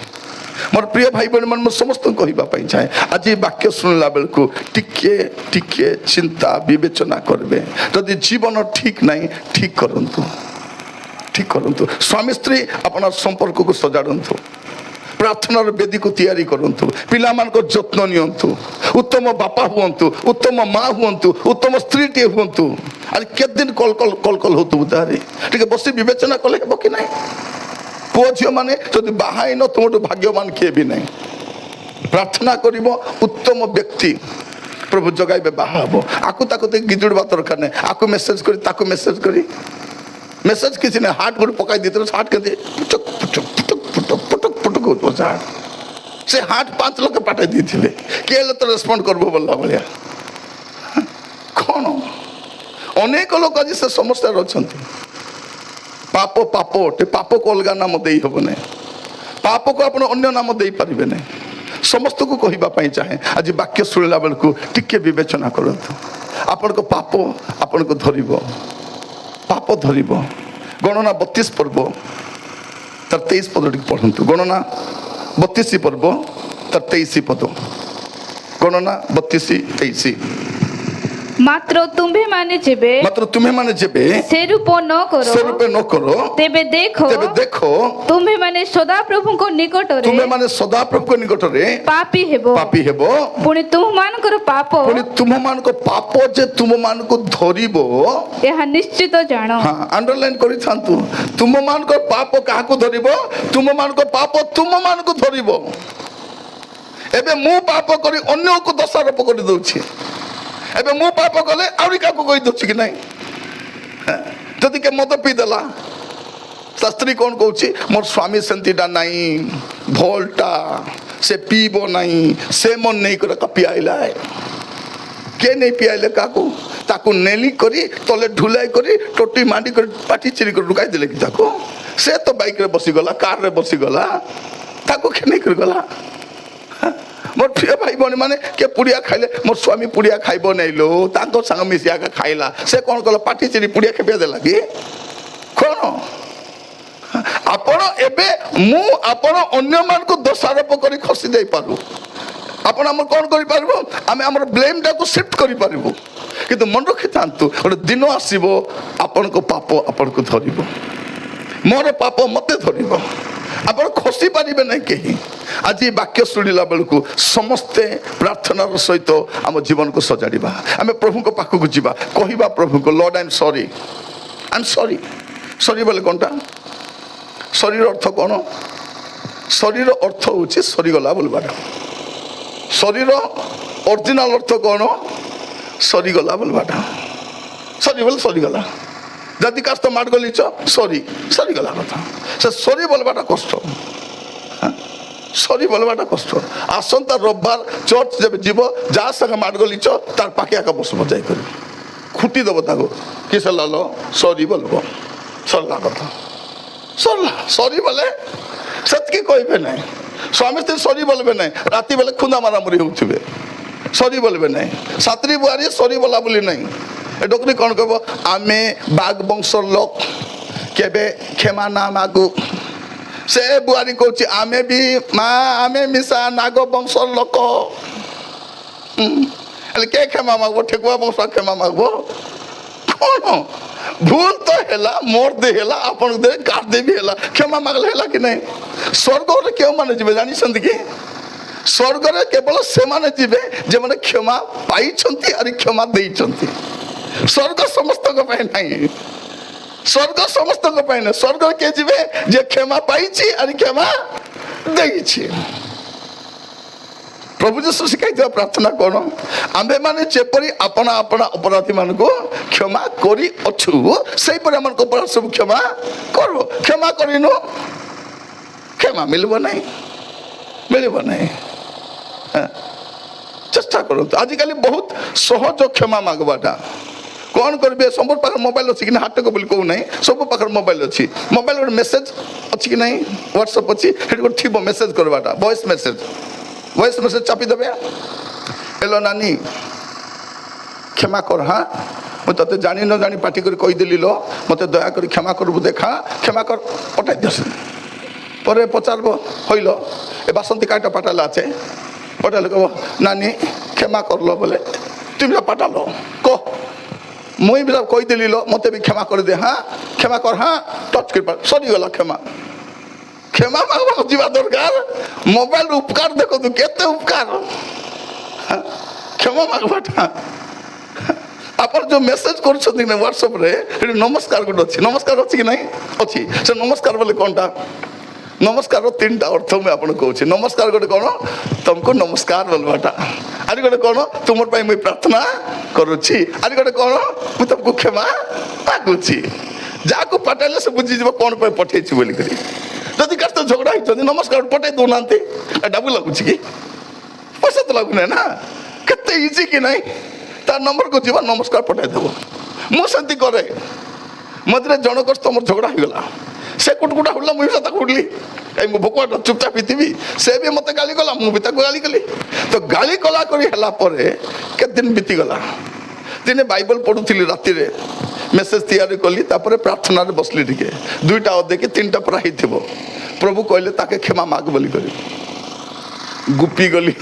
ମୋର ପ୍ରିୟ ଭାଇ ଭଉଣୀ ମାନେ, ମୁଁ ସମସ୍ତଙ୍କୁ କହିବା ପାଇଁ ଚାହେଁ, ଆଜି ବାକ୍ୟ ଶୁଣିଲା ବେଳକୁ ଟିକେ ଟିକେ ଚିନ୍ତା ବିବେଚନା କରିବେ। ଯଦି ଜୀବନ ଠିକ୍ ନାହିଁ, ଠିକ୍ କରନ୍ତୁ, ଠିକ୍ କରନ୍ତୁ। ସ୍ୱାମୀ ସ୍ତ୍ରୀ ଆପଣଙ୍କ ସମ୍ପର୍କକୁ ସଜାଡ଼ନ୍ତୁ, ପ୍ରାର୍ଥନାର ବେଦୀକୁ ତିଆରି କରନ୍ତୁ, ପିଲାମାନଙ୍କ ଯତ୍ନ ନିଅନ୍ତୁ, ଉତ୍ତମ ବାପା ହୁଅନ୍ତୁ, ଉତ୍ତମ ମା ହୁଅନ୍ତୁ, ଉତ୍ତମ ସ୍ତ୍ରୀଟିଏ ହୁଅନ୍ତୁ। ଆରେ କେତେ ଦିନ କଲ ହଉଥିବୁ? ତାହାରି ଟିକେ ବସି ବିବେଚନା କଲେ ହେବ କି ନାହିଁ? ପୁଅ ଝିଅ ମାନେ ଯଦି ବାହା ହେଇନ, ତୁମଠୁ ଭାଗ୍ୟବାନ କିଏ ବି ନାହିଁ। ପ୍ରାର୍ଥନା କରିବ, ଉତ୍ତମ ବ୍ୟକ୍ତି ପ୍ରଭୁ ଜଗାଇବେ, ବାହା ହବ। ଆକୁ ତାକୁ ଗିଜୁଡ଼ିବା ଦରକାର ନାହିଁ। ଆକୁ ମେସେଜ କରି, ତାକୁ ମେସେଜ କରି, ମେସେଜ କିଛି ନାହିଁ, ହାର୍ଟ ଗୋଟେ ପକାଇ ଦେଇଥିଲେ, ହାର୍ଟ କେମିତି ପୁଟକ ପୁଟକ ପୁଟକ ପୁଟକ ପୁଟକ ପୁଟକ ହଉଥିବ। ସେ ହାର୍ଟ 5 ଲକ୍ଷ ପାଠାଇ ଦେଇଥିବେ, କିଏ ହେଲେ ତ ରେସ୍ପଣ୍ଡ କରିବ ବୋଲିଲା ଭଳିଆ। କ'ଣ ଅନେକ ଲୋକ ଆଜି ସେ ସମସ୍ୟାରେ ଅଛନ୍ତି। ପାପ ପାପ ଅଟେ, ପାପକୁ ଅଲଗା ନାମ ଦେଇ ହେବ ନାହିଁ, ପାପକୁ ଆପଣ ଅନ୍ୟ ନାମ ଦେଇପାରିବେ ନାହିଁ। ସମସ୍ତଙ୍କୁ କହିବା ପାଇଁ ଚାହେଁ, ଆଜି ବାକ୍ୟ ଶୁଣିଲା ବେଳକୁ ଟିକେ ବିବେଚନା କରନ୍ତୁ। ଆପଣଙ୍କ ପାପ ଆପଣଙ୍କୁ ଧରିବ, ପାପ ଧରିବ। ଗଣନା 32 ପର୍ବ ତାର 23 ପଦ ଟିକେ ପଢ଼ନ୍ତୁ। ଗଣନା 32 ପର୍ବ ତାର 23 ପଦ। ଗଣନା 32:23। ମାତ୍ର ତୁମ୍ଭେମାନେ ଯେବେ ସେ ରୂପ ନ କର ସେ ରୂପେ ନ କର ତେବେ ଦେଖ ତୁମ୍ଭେମାନେ ସଦାପ୍ରଭୁଙ୍କ ନିକଟରେ ପାପୀ ହେବ ପୁଣି ତୁମମାନଙ୍କର ପାପ ଯେ ତୁମମାନଙ୍କୁ ଧରିବ ଏହା ନିଶ୍ଚିତ ଜାଣ। अंडरलाइन କରିଥାନ୍ତୁ ତୁମମାନଙ୍କ ପାପ କାହାକୁ ଧରିବ ତୁମମାନଙ୍କ ପାପ ତୁମମାନଙ୍କୁ ଧରିବ। ଏବେ ମୁଁ ପାପ କରି ଅନ୍ୟକୁ ଦୋଷାରୋପ କରି ଦଉଛି ଏବେ ମୁଁ ପାପ କଲେ ଆହୁରି କାହାକୁ କହି ଦଉଛି କି ନାହିଁ ଯଦି କେ ମଦ ପିଇ ଦେଲା ତା ସ୍ତ୍ରୀ କ'ଣ କହୁଛି ମୋର ସ୍ୱାମୀ ସେମିତିଟା ନାହିଁ ଭଲଟା ସେ ପିଇବ ନାହିଁ ସେ ମନ ନେଇକରି ପିଆଇଲା କିଏ ନେଇ ପିଆଇଲେ କାହାକୁ ତାକୁ ନେଲି କରି ତଲେ ଢୁଲାଇ କରି ଟୋଟି ମାଣ୍ଡି କରି ପାଟି ଚିରି କରି ଲୁକାଇ ଦେଲେ କି ତାକୁ ସେ ତ ବାଇକରେ ବସିଗଲା କାରରେ ବସିଗଲା ତାକୁ କିଏ ନେଇକରି ଗଲା ମୋର ପ୍ରିୟ ଭାଇ ଭଉଣୀ ମାନେ କିଏ ପୁଡ଼ିଆ ଖାଇଲେ ମୋର ସ୍ୱାମୀ ପୁଡ଼ିଆ ଖାଇବ ନାଇଁ ଲୋ ତାଙ୍କ ସାଙ୍ଗ ମିଶି ଆକା ଖାଇଲା ସେ କ'ଣ କଲା ପାଟି ଚିରି ପୁଡ଼ିଆ ଖେପିଆ ଦେଲା କି କ'ଣ ଆପଣ ଏବେ ମୁଁ ଆପଣ ଅନ୍ୟମାନଙ୍କୁ ଦୋଷାରୋପ କରି ଖସି ଯାଇପାରୁ ଆପଣ ଆମର କ'ଣ କରିପାରିବୁ ଆମେ ଆମର ବ୍ଲେମ୍ଟାକୁ ସିଫ୍ଟ କରିପାରିବୁ କିନ୍ତୁ ମନେ ରଖିଥାନ୍ତୁ ଗୋଟେ ଦିନ ଆସିବ ଆପଣଙ୍କ ପାପ ଆପଣଙ୍କୁ ଧରିବ ମୋର ପାପ ମୋତେ ଧରିବ ଆପଣ ଖସି ପାରିବେ ନାହିଁ କେହି ଆଜି ବାକ୍ୟ ଶୁଣିଲା ବେଳକୁ ସମସ୍ତେ ପ୍ରାର୍ଥନାର ସହିତ ଆମ ଜୀବନକୁ ସଜାଡ଼ିବା ଆମେ ପ୍ରଭୁଙ୍କ ପାଖକୁ ଯିବା କହିବା ପ୍ରଭୁଙ୍କୁ ଲର୍ଡ ଆଇ ଏମ୍ ସରି ସରି ବୋଲେ କ'ଣଟା ଶରୀର ଅର୍ଥ କ'ଣ ଶରୀର ଅର୍ଥ ହେଉଛି ସରିଗଲା ବୋଲବାଟା ଶରୀର ଅରିଜିନାଲ ଅର୍ଥ କ'ଣ ସରିଗଲା ବୋଲବାଟା ସରି ବୋଲେ ସରିଗଲା ଯଦି କାସ୍ତ ମାଡ଼ ଗଲିଛ ସରିଗଲା କଥା ସେ ସରି ବୋଲବାଟା କଷ୍ଟ ସରି ବୋଲବାଟା କଷ୍ଟ ଆସନ୍ତା ରବିବାର ଚର୍ଚ୍ଚ ଯେବେ ଯିବ ଯାହା ସାଙ୍ଗେ ମାଡ଼ ଗଲିଛ ତାର ପାଖେ ଆକା ବସିବ ଯାଇକରି ଖୁଣ୍ଟି ଦେବ ତାକୁ କି ସେ ଲାଲ ସରି ବୋଲବ ସରିଲା କଥା ସରିଲା ସରି ବୋଲେ ସେତିକି କହିବେ ନାହିଁ ସ୍ୱାମୀ ସ୍ତ୍ରୀ ସରି ବୋଲବେ ନାହିଁ ରାତି ବେଲେ ଖୁନ୍ଦା ମାରାମୁରି ହେଉଥିବେ ସରି ବୋଲବେ ନାହିଁ ସାତ୍ରୀ ବୁଆରୀ ସରି ବୋଲା ବୋଲି ନାହିଁ ଏ ଡୋକରୀ କ'ଣ କହିବ ଆମେ ବାଘ ବଂଶର ଲୋକ କେବେ କ୍ଷମା ନା ମାଗୁ ସେ ବୁଆରୀ କହୁଛି ଆମେ ବି ମା ଆମେ ମିଶା ନାଗ ବଂଶର ଲୋକ ହେଲେ କେ କ୍ଷମା ମାଗବ ଠେକୁଆ ବଂଶ କ୍ଷମା ମାଗବ କ'ଣ ଭୁଲ ତ ହେଲା ମୋର ଦେ ହେଲା ଆପଣ ଦେ କାହାର ଦେ ବି ହେଲା କ୍ଷମା ମାଗଲେ ହେଲା କି ନାହିଁ ସ୍ୱର୍ଗରେ କେଉଁମାନେ ଯିବେ ଜାଣିଛନ୍ତି କି ସ୍ୱର୍ଗରେ କେବଳ ସେମାନେ ଯିବେ ଯେଉଁମାନେ କ୍ଷମା ପାଇଛନ୍ତି ଆରି କ୍ଷମା ଦେଇଛନ୍ତି ସ୍ୱର୍ଗ ସମସ୍ତଙ୍କ ପାଇଁ ନାହିଁ ସ୍ୱର୍ଗ ସମସ୍ତଙ୍କ ପାଇଁ ନାହିଁ ସ୍ୱର୍ଗରେ କିଏ ଯିବେ ଯେ କ୍ଷମା ପାଇଛି ଆରି କ୍ଷମା ଦେଇଛି ପ୍ରଭୁ ଯୀଶୁ ଶିଖାଇଥିବା ପ୍ରାର୍ଥନା କ'ଣ ଆମ୍ଭେମାନେ ଯେପରି ଆପଣା ଆପଣା ଅପରାଧୀ ମାନଙ୍କୁ କ୍ଷମା କରିଅଛୁ ସେହିପରି ଆମମାନଙ୍କ ଅପରାଧ ସବୁ କ୍ଷମା କରୁ କ୍ଷମା କରିନୁ କ୍ଷମା ମିଳିବ ନାହିଁ ଚେଷ୍ଟା କରନ୍ତୁ ଆଜିକାଲି ବହୁତ ସହଜ କ୍ଷମା ମାଗବାଟା କ'ଣ କରିବେ ସବୁ ପାଖରେ ମୋବାଇଲ ଅଛି କି ନା ହାଟକ ବୋଲି କହୁନାହିଁ ସବୁ ପାଖରେ ମୋବାଇଲ ଅଛି ମୋବାଇଲ ଗୋଟେ ମେସେଜ ଅଛି କି ନାହିଁ ହ୍ୱାଟ୍ସଆପ୍ ଅଛି ସେଠି ଗୋଟେ ଥିବ ମେସେଜ କରିବାଟା ଭଏସ୍ ମେସେଜ ଚାପି ଦେବେ ହେଲୋ ନାନୀ କ୍ଷମା କର ମୁଁ ତତେ ଜାଣି ନ ଜାଣି ପାଟି କରି କହିଦେଲି ଲୋ ମୋତେ ଦୟାକରି କ୍ଷମା କରିବୁ ଦେଖା କ୍ଷମା କର ପଠାଇ ଦିଅ ପରେ ପଚାରିବ হইল এ বাসন্তী কাটা পাঠালে আছে পঠালে কব নানি ক্ষমা করলো বলে তুমি পাঠালো কহ মুই ବି କହିଦେଲି ଲୋ ମୋତେ ବି କ୍ଷମା କରିଦେ କ୍ଷମା କର ଟଚ୍ କରି ସରିଗଲା କ୍ଷମା ମାଗବାକୁ ଯିବା ଦରକାର ମୋବାଇଲ ଉପକାର ଦେଖନ୍ତୁ କେତେ ଉପକାର କ୍ଷମା ମାଗବାଟା ଆପଣ ଯେଉଁ ମେସେଜ କରୁଛନ୍ତି ନା ହ୍ୱାଟ୍ସଆପ୍ରେ ସେଠି ନମସ୍କାର ଗୋଟେ ଅଛି ନମସ୍କାର ଅଛି କି ନାହିଁ ଅଛି ସେ ନମସ୍କାର ବୋଲେ କ'ଣଟା ନମସ୍କାରର ତିନିଟା ଅର୍ଥ ମୁଁ ଆପଣଙ୍କୁ କହୁଛି ନମସ୍କାର ଗୋଟେ କ'ଣ ତମକୁ ନମସ୍କାର ବୋଲବାଟା ଆରି ଗୋଟେ କ'ଣ ତୁମର ପାଇଁ ମୁଇଁ ପ୍ରାର୍ଥନା କରୁଛି ଆରି ଗୋଟେ କ'ଣ ମୁଁ ତମକୁ କ୍ଷମା ମାଗୁଛି ଯାହାକୁ ପଠାଇଲେ ସେ ବୁଝିଯିବ କ'ଣ ପାଇଁ ପଠେଇଛି ବୋଲିକରି ଯଦି କାହା ସହିତ ଝଗଡ଼ା ହେଇଛନ୍ତି ନମସ୍କାର ପଠାଇ ଦେଉନାହାନ୍ତି ଡାବୁ ଲାଗୁଛି କି ପଇସା ତ ଲାଗୁନାହିଁ ନା କେତେ ଇଜି କି ନାହିଁ ତା ନମ୍ବରକୁ ଯିବ ନମସ୍କାର ପଠାଇ ଦେବ ମୁଁ ସେମିତି କରେ ମଝିରେ ଜଣକ ତମର ଝଗଡ଼ା ହେଇଗଲା ସେ କୁଟକୁଟା ହୁଡ଼ିଲା ମୁଁ ବି ତାକୁ ହୁଡ଼ିଲି କାହିଁ ମୁଁ ଭୋକ ଚୁପଚାପ ହେଇଥିବି ସେ ବି ମୋତେ ଗାଳି କଲା ମୁଁ ବି ତାକୁ ଗାଳି କଲି ତ ଗାଳି କଲା କରି ହେଲା ପରେ କେତେ ଦିନ ବିତିଗଲା ଦିନେ ବାଇବଲ ପଢ଼ୁଥିଲି ରାତିରେ ମେସେଜ ତିଆରି କଲି ତାପରେ ପ୍ରାର୍ଥନାରେ ବସିଲି ଟିକେ 2ଟା ଅଧେ କି 3ଟା ପୁରା ହେଇଥିବ ପ୍ରଭୁ କହିଲେ ତାକେ କ୍ଷମା ମାଗ ବୋଲି କରି ଗୁପି ଗଲି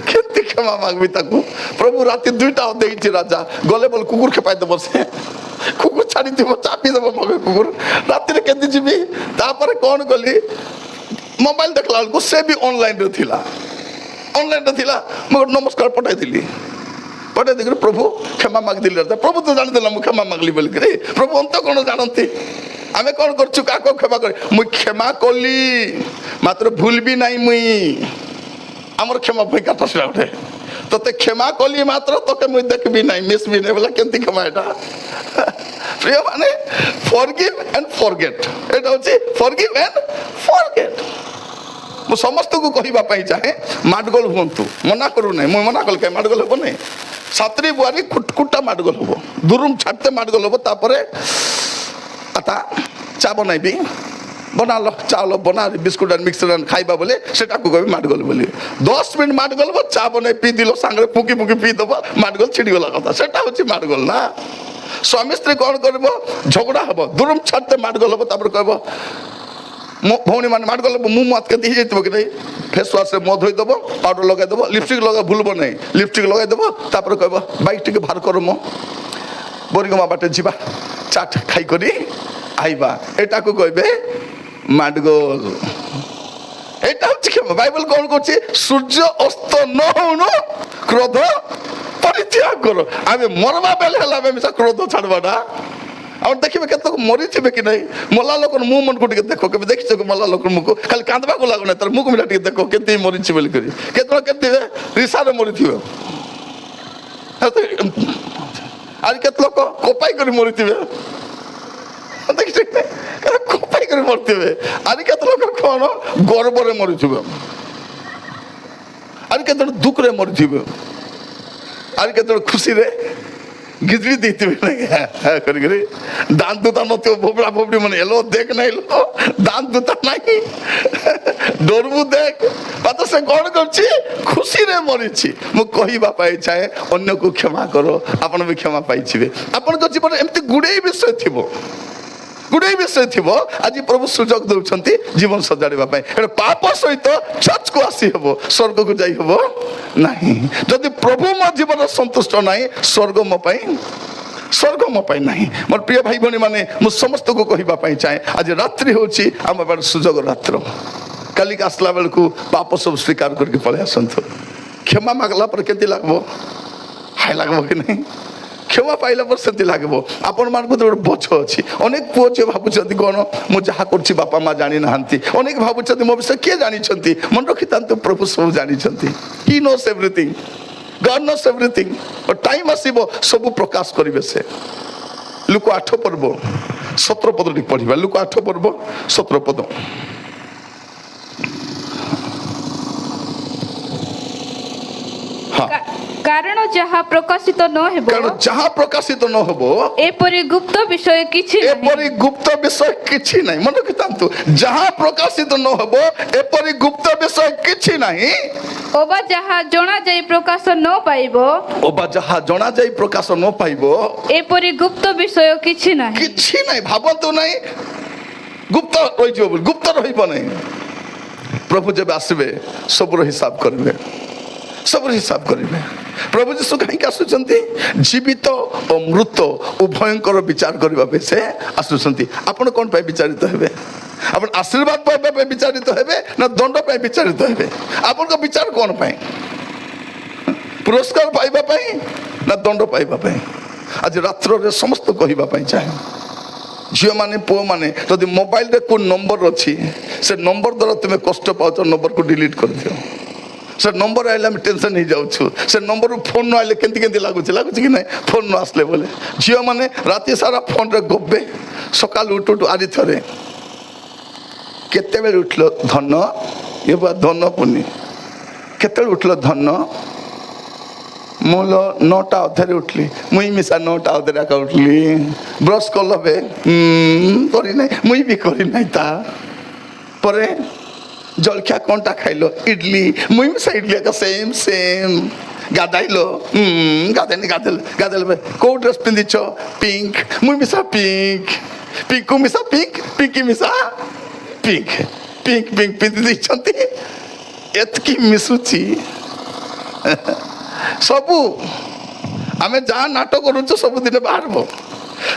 କେମିତି କ୍ଷମା ମାଗବି ତାକୁ? ପ୍ରଭୁ ରାତି 2ଟା ଦେଇଛି ରାଜା ଗଲେ ବୋଲେ କୁକୁର ଖେପାଇ ଦେବ, ସେ କୁକୁର ଛାଡ଼ିଥିବ ଚାପି ଦେବ ମଗେ କୁକୁର, ରାତିରେ କେମିତି ଯିବି? ତାପରେ କ'ଣ କଲି, ମୋବାଇଲ ଦେଖିଲା ବେଳକୁ ସେ ବି ଅନଲାଇନରେ ଥିଲା, ମୁଁ ଗୋଟେ ନମସ୍କାର ପଠାଇଥିଲି, ପଠାଇ ଦେଇକରି ପ୍ରଭୁ କ୍ଷମା ମାଗିଦେଲି ରାଜା। ପ୍ରଭୁ ତ ଜାଣିଦେଲା ମୁଁ କ୍ଷମା ମାଗଲି ବୋଲିକରି। ପ୍ରଭୁ ଅନ୍ତ କ'ଣ ଜାଣନ୍ତି? ଆମେ କ'ଣ କରୁଛୁ, କାହାକୁ କ୍ଷମା କରି ମୁଇଁ କ୍ଷମା କଲି ମାତ୍ର ଭୁଲବି ନାହିଁ ମୁଇଁ, ଆମର କ୍ଷମା ପାଇଁ କାଟ ସେଟା ଗୋଟେ, ତତେ କ୍ଷମା କଲି ମାତ୍ର ତତେ ମୁଇଁ ଦେଖିବି ନାହିଁ, ମିଶବି ନାହିଁ ବୋଲେ କେମିତି କ୍ଷମା? ଏଟା ପ୍ରିୟ ମାନେ ଫରଗିଭ୍ ଆଣ୍ଡ ଫରଗେଟ୍, ଏଟା ହଉଛି ଫରଗିଭ୍ ଆଣ୍ଡ ଫରଗେଟ୍। ମୁଁ ସମସ୍ତଙ୍କୁ କହିବା ପାଇଁ ଚାହେଁ ମାଡ଼ଗୋଳ ହୁଅନ୍ତୁ, ମନା କରୁନାହିଁ, ମୁଁ ମନା କଲି କାହିଁ ମାଡ଼ଗୋଳ ହେବ ନାହିଁ। ସାତରି ବୁଆରୀ କୁଟା ମାଡ଼ଗୋଳ ହବ, ଦୂରୁମ ଛାଡ଼ିତେ ମାଡ଼ଗୋଳ ହବ, ତାପରେ আটা চা বনাইবি, বনাল চাউল বনা বিস্কুট আর মিক্সচার খাইবা বলে সেটাকে কবি মাটগোল বলি। 10 মিনিট মাটগোল চা বনাই পি দিল, সাংরে ফুকি ফুকি পি দেব, মাটগোল ছিড়িগলা কথা, সেটা হচ্ছে মাটগোল না। স্বামী স্ত্রী কଣ করব, ঝগড়া হব, দূরম ছাড়তে মাটগোল হব, তারপরে কহব ভৌণী মানে মাটগোল হব, মুখ মাতকে দিয়ে যাইব কি নাই, ফেস ওয়াশে মুখ ধোই দেব, পাউডার লগাই দেব, লিপস্টিক লগা ভুলব নাই, লিপস্টিক লগাই দেব, তারপরে কহব বাইক টিকে ভার করম, বরিগমা বাটে ଯିବା চাট খাই করি আইবা, এটাকে কইবে মাডগোল। এটা হচ্ছে ক্ষমা। বাইবেল কোন করছে, সূর্য অস্ত ন হউন ক্রোধ পরিত্যাগ করো। আমি মরবা বেলে হেলা আমি ক্রোধ ছাড়বা না। আমার দেখবে কেত মরিথিবে কি নাই, মলা লোকর মুখ মনকু টিকে দেখো, কেবে দেখিছ মলা লোকর মুখ, খালি কাঁদবাকু লাগু না, তার মুখ মিলা টিকে দেখো কেতে মরিছি বলি করি, কেতটা কেতে রিসারে মরিথিবে, আর কেত লোক কোপাই করে মরিথিবে, কোপাই করে মরথিবে, আর কেত লোক কোন গর্বরে মরিথিবে, আর কেত দুঃখরে মরিথিবে, আর কেত খুশিরে গিজড়ি ଦେଇଥିବେ হ্যাঁ କରିକିରି ଦାନ୍ତ ଦୁତା ନଥିବ, ଭୋବଡ଼ା ଭୋବଡ଼ି ମାନେ ଏଲୋ ଦେଖ ନା ଏଲୋ ଦାନ୍ତ ଦୁତା ନାହିଁ, ଡରବୁ ଦେଖ, ମାତ୍ର ସେ କ'ଣ କରୁଛି, ଖୁସିରେ ମରିଛି। ମୁଁ କହିବା ପାଇଁ ଚାହେଁ ଅନ୍ୟକୁ କ୍ଷମା କର, ଆପଣ ବି କ୍ଷମା ପାଇଯିବେ। ଆପଣଙ୍କ ଜୀବନରେ ଏମିତି ଗୁଡ଼େଇ ବିଷୟ ଥିବ, ଗୁଡ଼େଇ ବିଷୟ ଥିବ, ଆଜି ପ୍ରଭୁ ସୁଯୋଗ ଦେଉଛନ୍ତି ଜୀବନ ସଜାଡ଼ିବା ପାଇଁ। ଏଟା ପାପ ସହିତ ଚର୍ଚ୍ଚକୁ ଆସି ହେବ, ସ୍ୱର୍ଗକୁ ଯାଇ ହେବ ନାହିଁ। ଯଦି ପ୍ରଭୁ ମୋ ଜୀବନ ସନ୍ତୁଷ୍ଟ ନାହିଁ, ସ୍ୱର୍ଗ ମୋ ପାଇଁ ନାହିଁ। ମୋର ପ୍ରିୟ ଭାଇ ଭଉଣୀ ମାନେ, ମୁଁ ସମସ୍ତଙ୍କୁ କହିବା ପାଇଁ ଚାହେଁ ଆଜି ରାତ୍ରି ହେଉଛି ଆମ ପାଇଁ ସୁଯୋଗ ରାତ୍ର। କାଲିକି ଆସିଲା ବେଳକୁ ପାପ ସବୁ ସ୍ୱୀକାର କରିକି ପଳେଇ ଆସନ୍ତୁ। କ୍ଷମା ମାଗଲା ପରେ କେମିତି ଲାଗିବ, ହାଇ ଲାଗିବ କି ନାହିଁ? କ୍ଷମା ପାଇଲା ପରେ ସେମିତି ଲାଗିବ। ଆପଣମାନଙ୍କୁ ତ ଗୋଟେ ବୋଝ ଅଛି। ଅନେକ ପୁଅ ଝିଅ ଭାବୁଛନ୍ତି କ'ଣ, ମୁଁ ଯାହା କରୁଛି ବାପା ମା ଜାଣିନାହାନ୍ତି। ଅନେକ ଭାବୁଛନ୍ତି ମୋ ବିଷୟ କିଏ ଜାଣିଛନ୍ତି। ମନେ ରଖିଥାନ୍ତୁ, ପ୍ରଭୁ ସବୁ ଜାଣିଛନ୍ତି। ହି ନୋସ୍ ଏଭ୍ରିଥିଂ, ଗଡ୍ ନୋସ୍ ଏଭ୍ରିଥିଂ। ଟାଇମ୍ ଆସିବ ସବୁ ପ୍ରକାଶ କରିବେ ସେ। ଲୁକ 8 ପର୍ବ 17 ପଦ ଟିକେ ପଢିବା। ଲୁକ 8 ପର୍ବ 17 ପଦ। କାରଣ ଯାହା ପ୍ରକାଶିତ ନ ହେବ, ଯାହା ପ୍ରକାଶିତ ନ ହେବ, ଏପରି ଗୁପ୍ତ ବିଷୟ କିଛି ନାହିଁ, ଏପରି ଗୁପ୍ତ ବିଷୟ କିଛି ନାହିଁ। ମନେ ରଖିଥାନ୍ତୁ, ଯାହା ପ୍ରକାଶିତ ନ ହେବ, ଏପରି ଗୁପ୍ତ ବିଷୟ କିଛି ନାହିଁ। ଅବା ଯାହା ଜଣାଯାଇ ପ୍ରକାଶ ନ ପାଇବ, ଅବା ଯାହା ଜଣାଯାଇ ପ୍ରକାଶ ନ ପାଇବ, ଏପରି ଗୁପ୍ତ ବିଷୟ କିଛି ନାହିଁ। କିଛି ନାହିଁ। ଭାବନ୍ତୁ ନାହିଁ ଗୁପ୍ତ ରହିଯିବ ବୋଲି, ଗୁପ୍ତ ରହିବ ନାହିଁ। ପ୍ରଭୁ ଯେବେ ଆସିବେ ସବୁର ହିସାବ କରିବେ, ସବୁର ହିସାବ କରିବେ। ପ୍ରଭୁ ଯୀଶୁ କାହିଁକି ଆସୁଛନ୍ତି? ଜୀବିତ ଓ ମୃତ ଉଭୟଙ୍କର ବିଚାର କରିବା ପାଇଁ ସେ ଆସୁଛନ୍ତି। ଆପଣ କ'ଣ ପାଇଁ ବିଚାରିତ ହେବେ? ଆପଣ ଆଶୀର୍ବାଦ ପାଇବା ପାଇଁ ବିଚାରିତ ହେବେ ନା ଦଣ୍ଡ ପାଇଁ ବିଚାରିତ ହେବେ? ଆପଣଙ୍କ ବିଚାର କ'ଣ ପାଇଁ? ପୁରସ୍କାର ପାଇବା ପାଇଁ ନା ଦଣ୍ଡ ପାଇବା ପାଇଁ? ଆଜି ରାତ୍ରରେ ସମସ୍ତ କହିବା ପାଇଁ ଚାହେଁ, ଝିଅମାନେ ପୁଅମାନେ, ଯଦି ମୋବାଇଲରେ କେଉଁ ନମ୍ବର ଅଛି, ସେ ନମ୍ବର ଦ୍ୱାରା ତୁମେ କଷ୍ଟ ପାଉଛ, ନମ୍ବରକୁ ଡିଲିଟ୍ କରିଦିଅ। ସେ ନମ୍ବର ଆଇଲେ ଆମେ ଟେନସନ୍ ହେଇଯାଉଛୁ। ସେ ନମ୍ବରରୁ ଫୋନ୍ ନ ଆଇଲେ କେମିତି ଲାଗୁଛି କି ନାହିଁ? ଫୋନ୍ ନ ଆସିଲେ ବୋଲେ ଝିଅମାନେ ରାତି ସାରା ଫୋନ୍ରେ ଗବେ, ସକାଳୁ ଉଠୁ ଆଜି ଥରେ କେତେବେଳେ ଉଠିଲ ଧନ, ଏ ବା ଧନ ପୁନି, କେତେବେଳେ ଉଠିଲ ଧନ? ମୁଁ 9ଟା ଅଧେରେ ଉଠିଲି। ମୁଇଁ ମିଶା 9ଟା ଅଧେରେ ଏକା ଉଠିଲି। ବ୍ରସ୍ କଲ ବେ? କରିନାହିଁ, ମୁଇଁ ବି କରିନାହିଁ। ତା ପରେ ଜଳଖିଆ କ'ଣଟା ଖାଇଲ? ଇଡଲି। ମୁଇଁ ମିଶା ଇଡଲି ଏକା ସେମ୍। ଗାଧାଇଲ? ଗାଧେଇଲେ କୋଉ ଡ୍ରେସ୍ ପିନ୍ଧିଛ? ପିଙ୍କ। ମୁଇଁ ମିଶା ପିଙ୍କ। ପିଙ୍କୁ ମିଶା ପିଙ୍କ, ପିଙ୍କି ମିଶା ପିଙ୍କ ପିନ୍ଧି ଦେଇଛନ୍ତି। ଏତିକି ମିଶୁଛି सबू आमे जहाँ नाटक करूँ सब दिन बाहर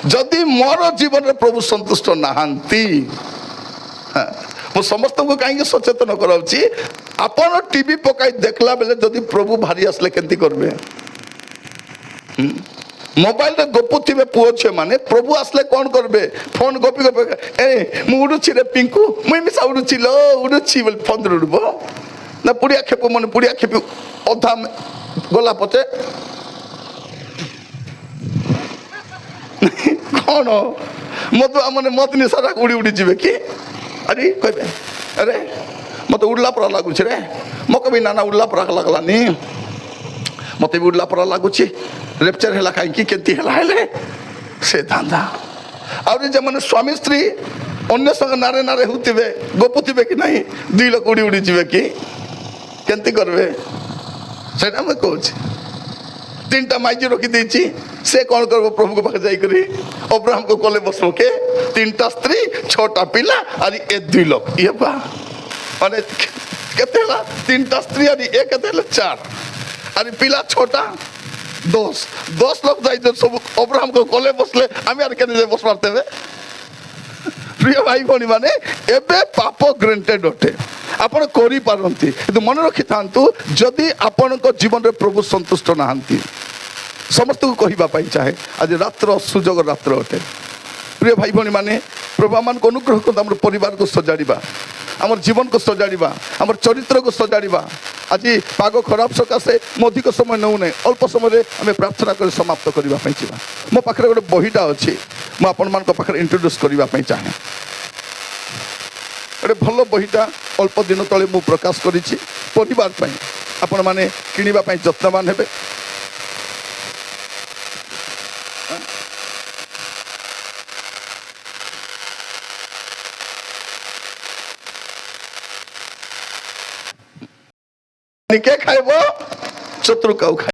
जदि मोर जीवन में प्रभु संतुष्ट नहांती मु समस्त को कहीं सचेतन कराऊँगी आपण टीवी पकाई देखला बेले जदि प्रभु भारी आसले केंती करबे मोबाइल रे गपुथिबे पुओ छे माने प्रभु आसले कौन करबे फोन गपी गपी ए मु उडुछि रे पिंकू मुई मिसा उडुछि लो उडुछि बोल फोन उडबो ना पुड़िया खेप मन पुड़िया खेपी अधा गला पचे कौन मत मैंने मत नि सारा उड़ी उड़ी जीवे कि अरे कहबे अरे मत उड़ला पर लगुच रे मक भी नाना उड़ला पर लगलानी मत भी उड़ला पर लगुच रेपचर है कहीं केंती है से धांधा और जे मैंने स्वामी स्त्री अन्य संग नारे नारे होते गपुथिबे कि नहीं दुई लोग उड़ी उड़ी जीवे कि केंती करबे सेटा मैं कहूँ तीन टा माइजी रखी देची से कौन करबो प्रभु को पाखे जाई करी अब्राहम को कोले बसबो के तीन टा स्त्री छोटा पिला और ए दुई लोग ये बा माने केतेला तीन टा स्त्री और एक केतेला चार और पिला छोटा 10 लोग जाई जो सब अब्राहम को कोले बसले आमी आर केने जे बस मारते बे प्रिय भाई भणी माने एबे पाप ग्रांटेड होते आपण करि पारंती किंतु मन रखि थांतु जदि आपण को जीवन रे प्रभु संतुष्ट नहांती समस्त को कहिबा पाई चाहे आज रात्र सुजोग रात्र होते प्रिय भाई भणी माने प्रभु मान को अनुग्रह को हमर परिवार को सजाड़ीबा हमर जीवन को सजाड़ीबा हमर चरित्र को सजाड़ीबा आज पाग खराब सकाशे मो अधिक समय नौ ना अल्प समय आम प्रार्थना कर समाप्त करने जा मो पाखे गोटे बहीटा अच्छी मुझे आपण मान पाखे इंट्रोड्यूस करने चाहे गोटे भल बहीटा अल्प दिन तले मु प्रकाश करिछि परिवार पई आपण माने किनिबा पई यत्नवान हेबे के खाइबो चतुर काउ खाइ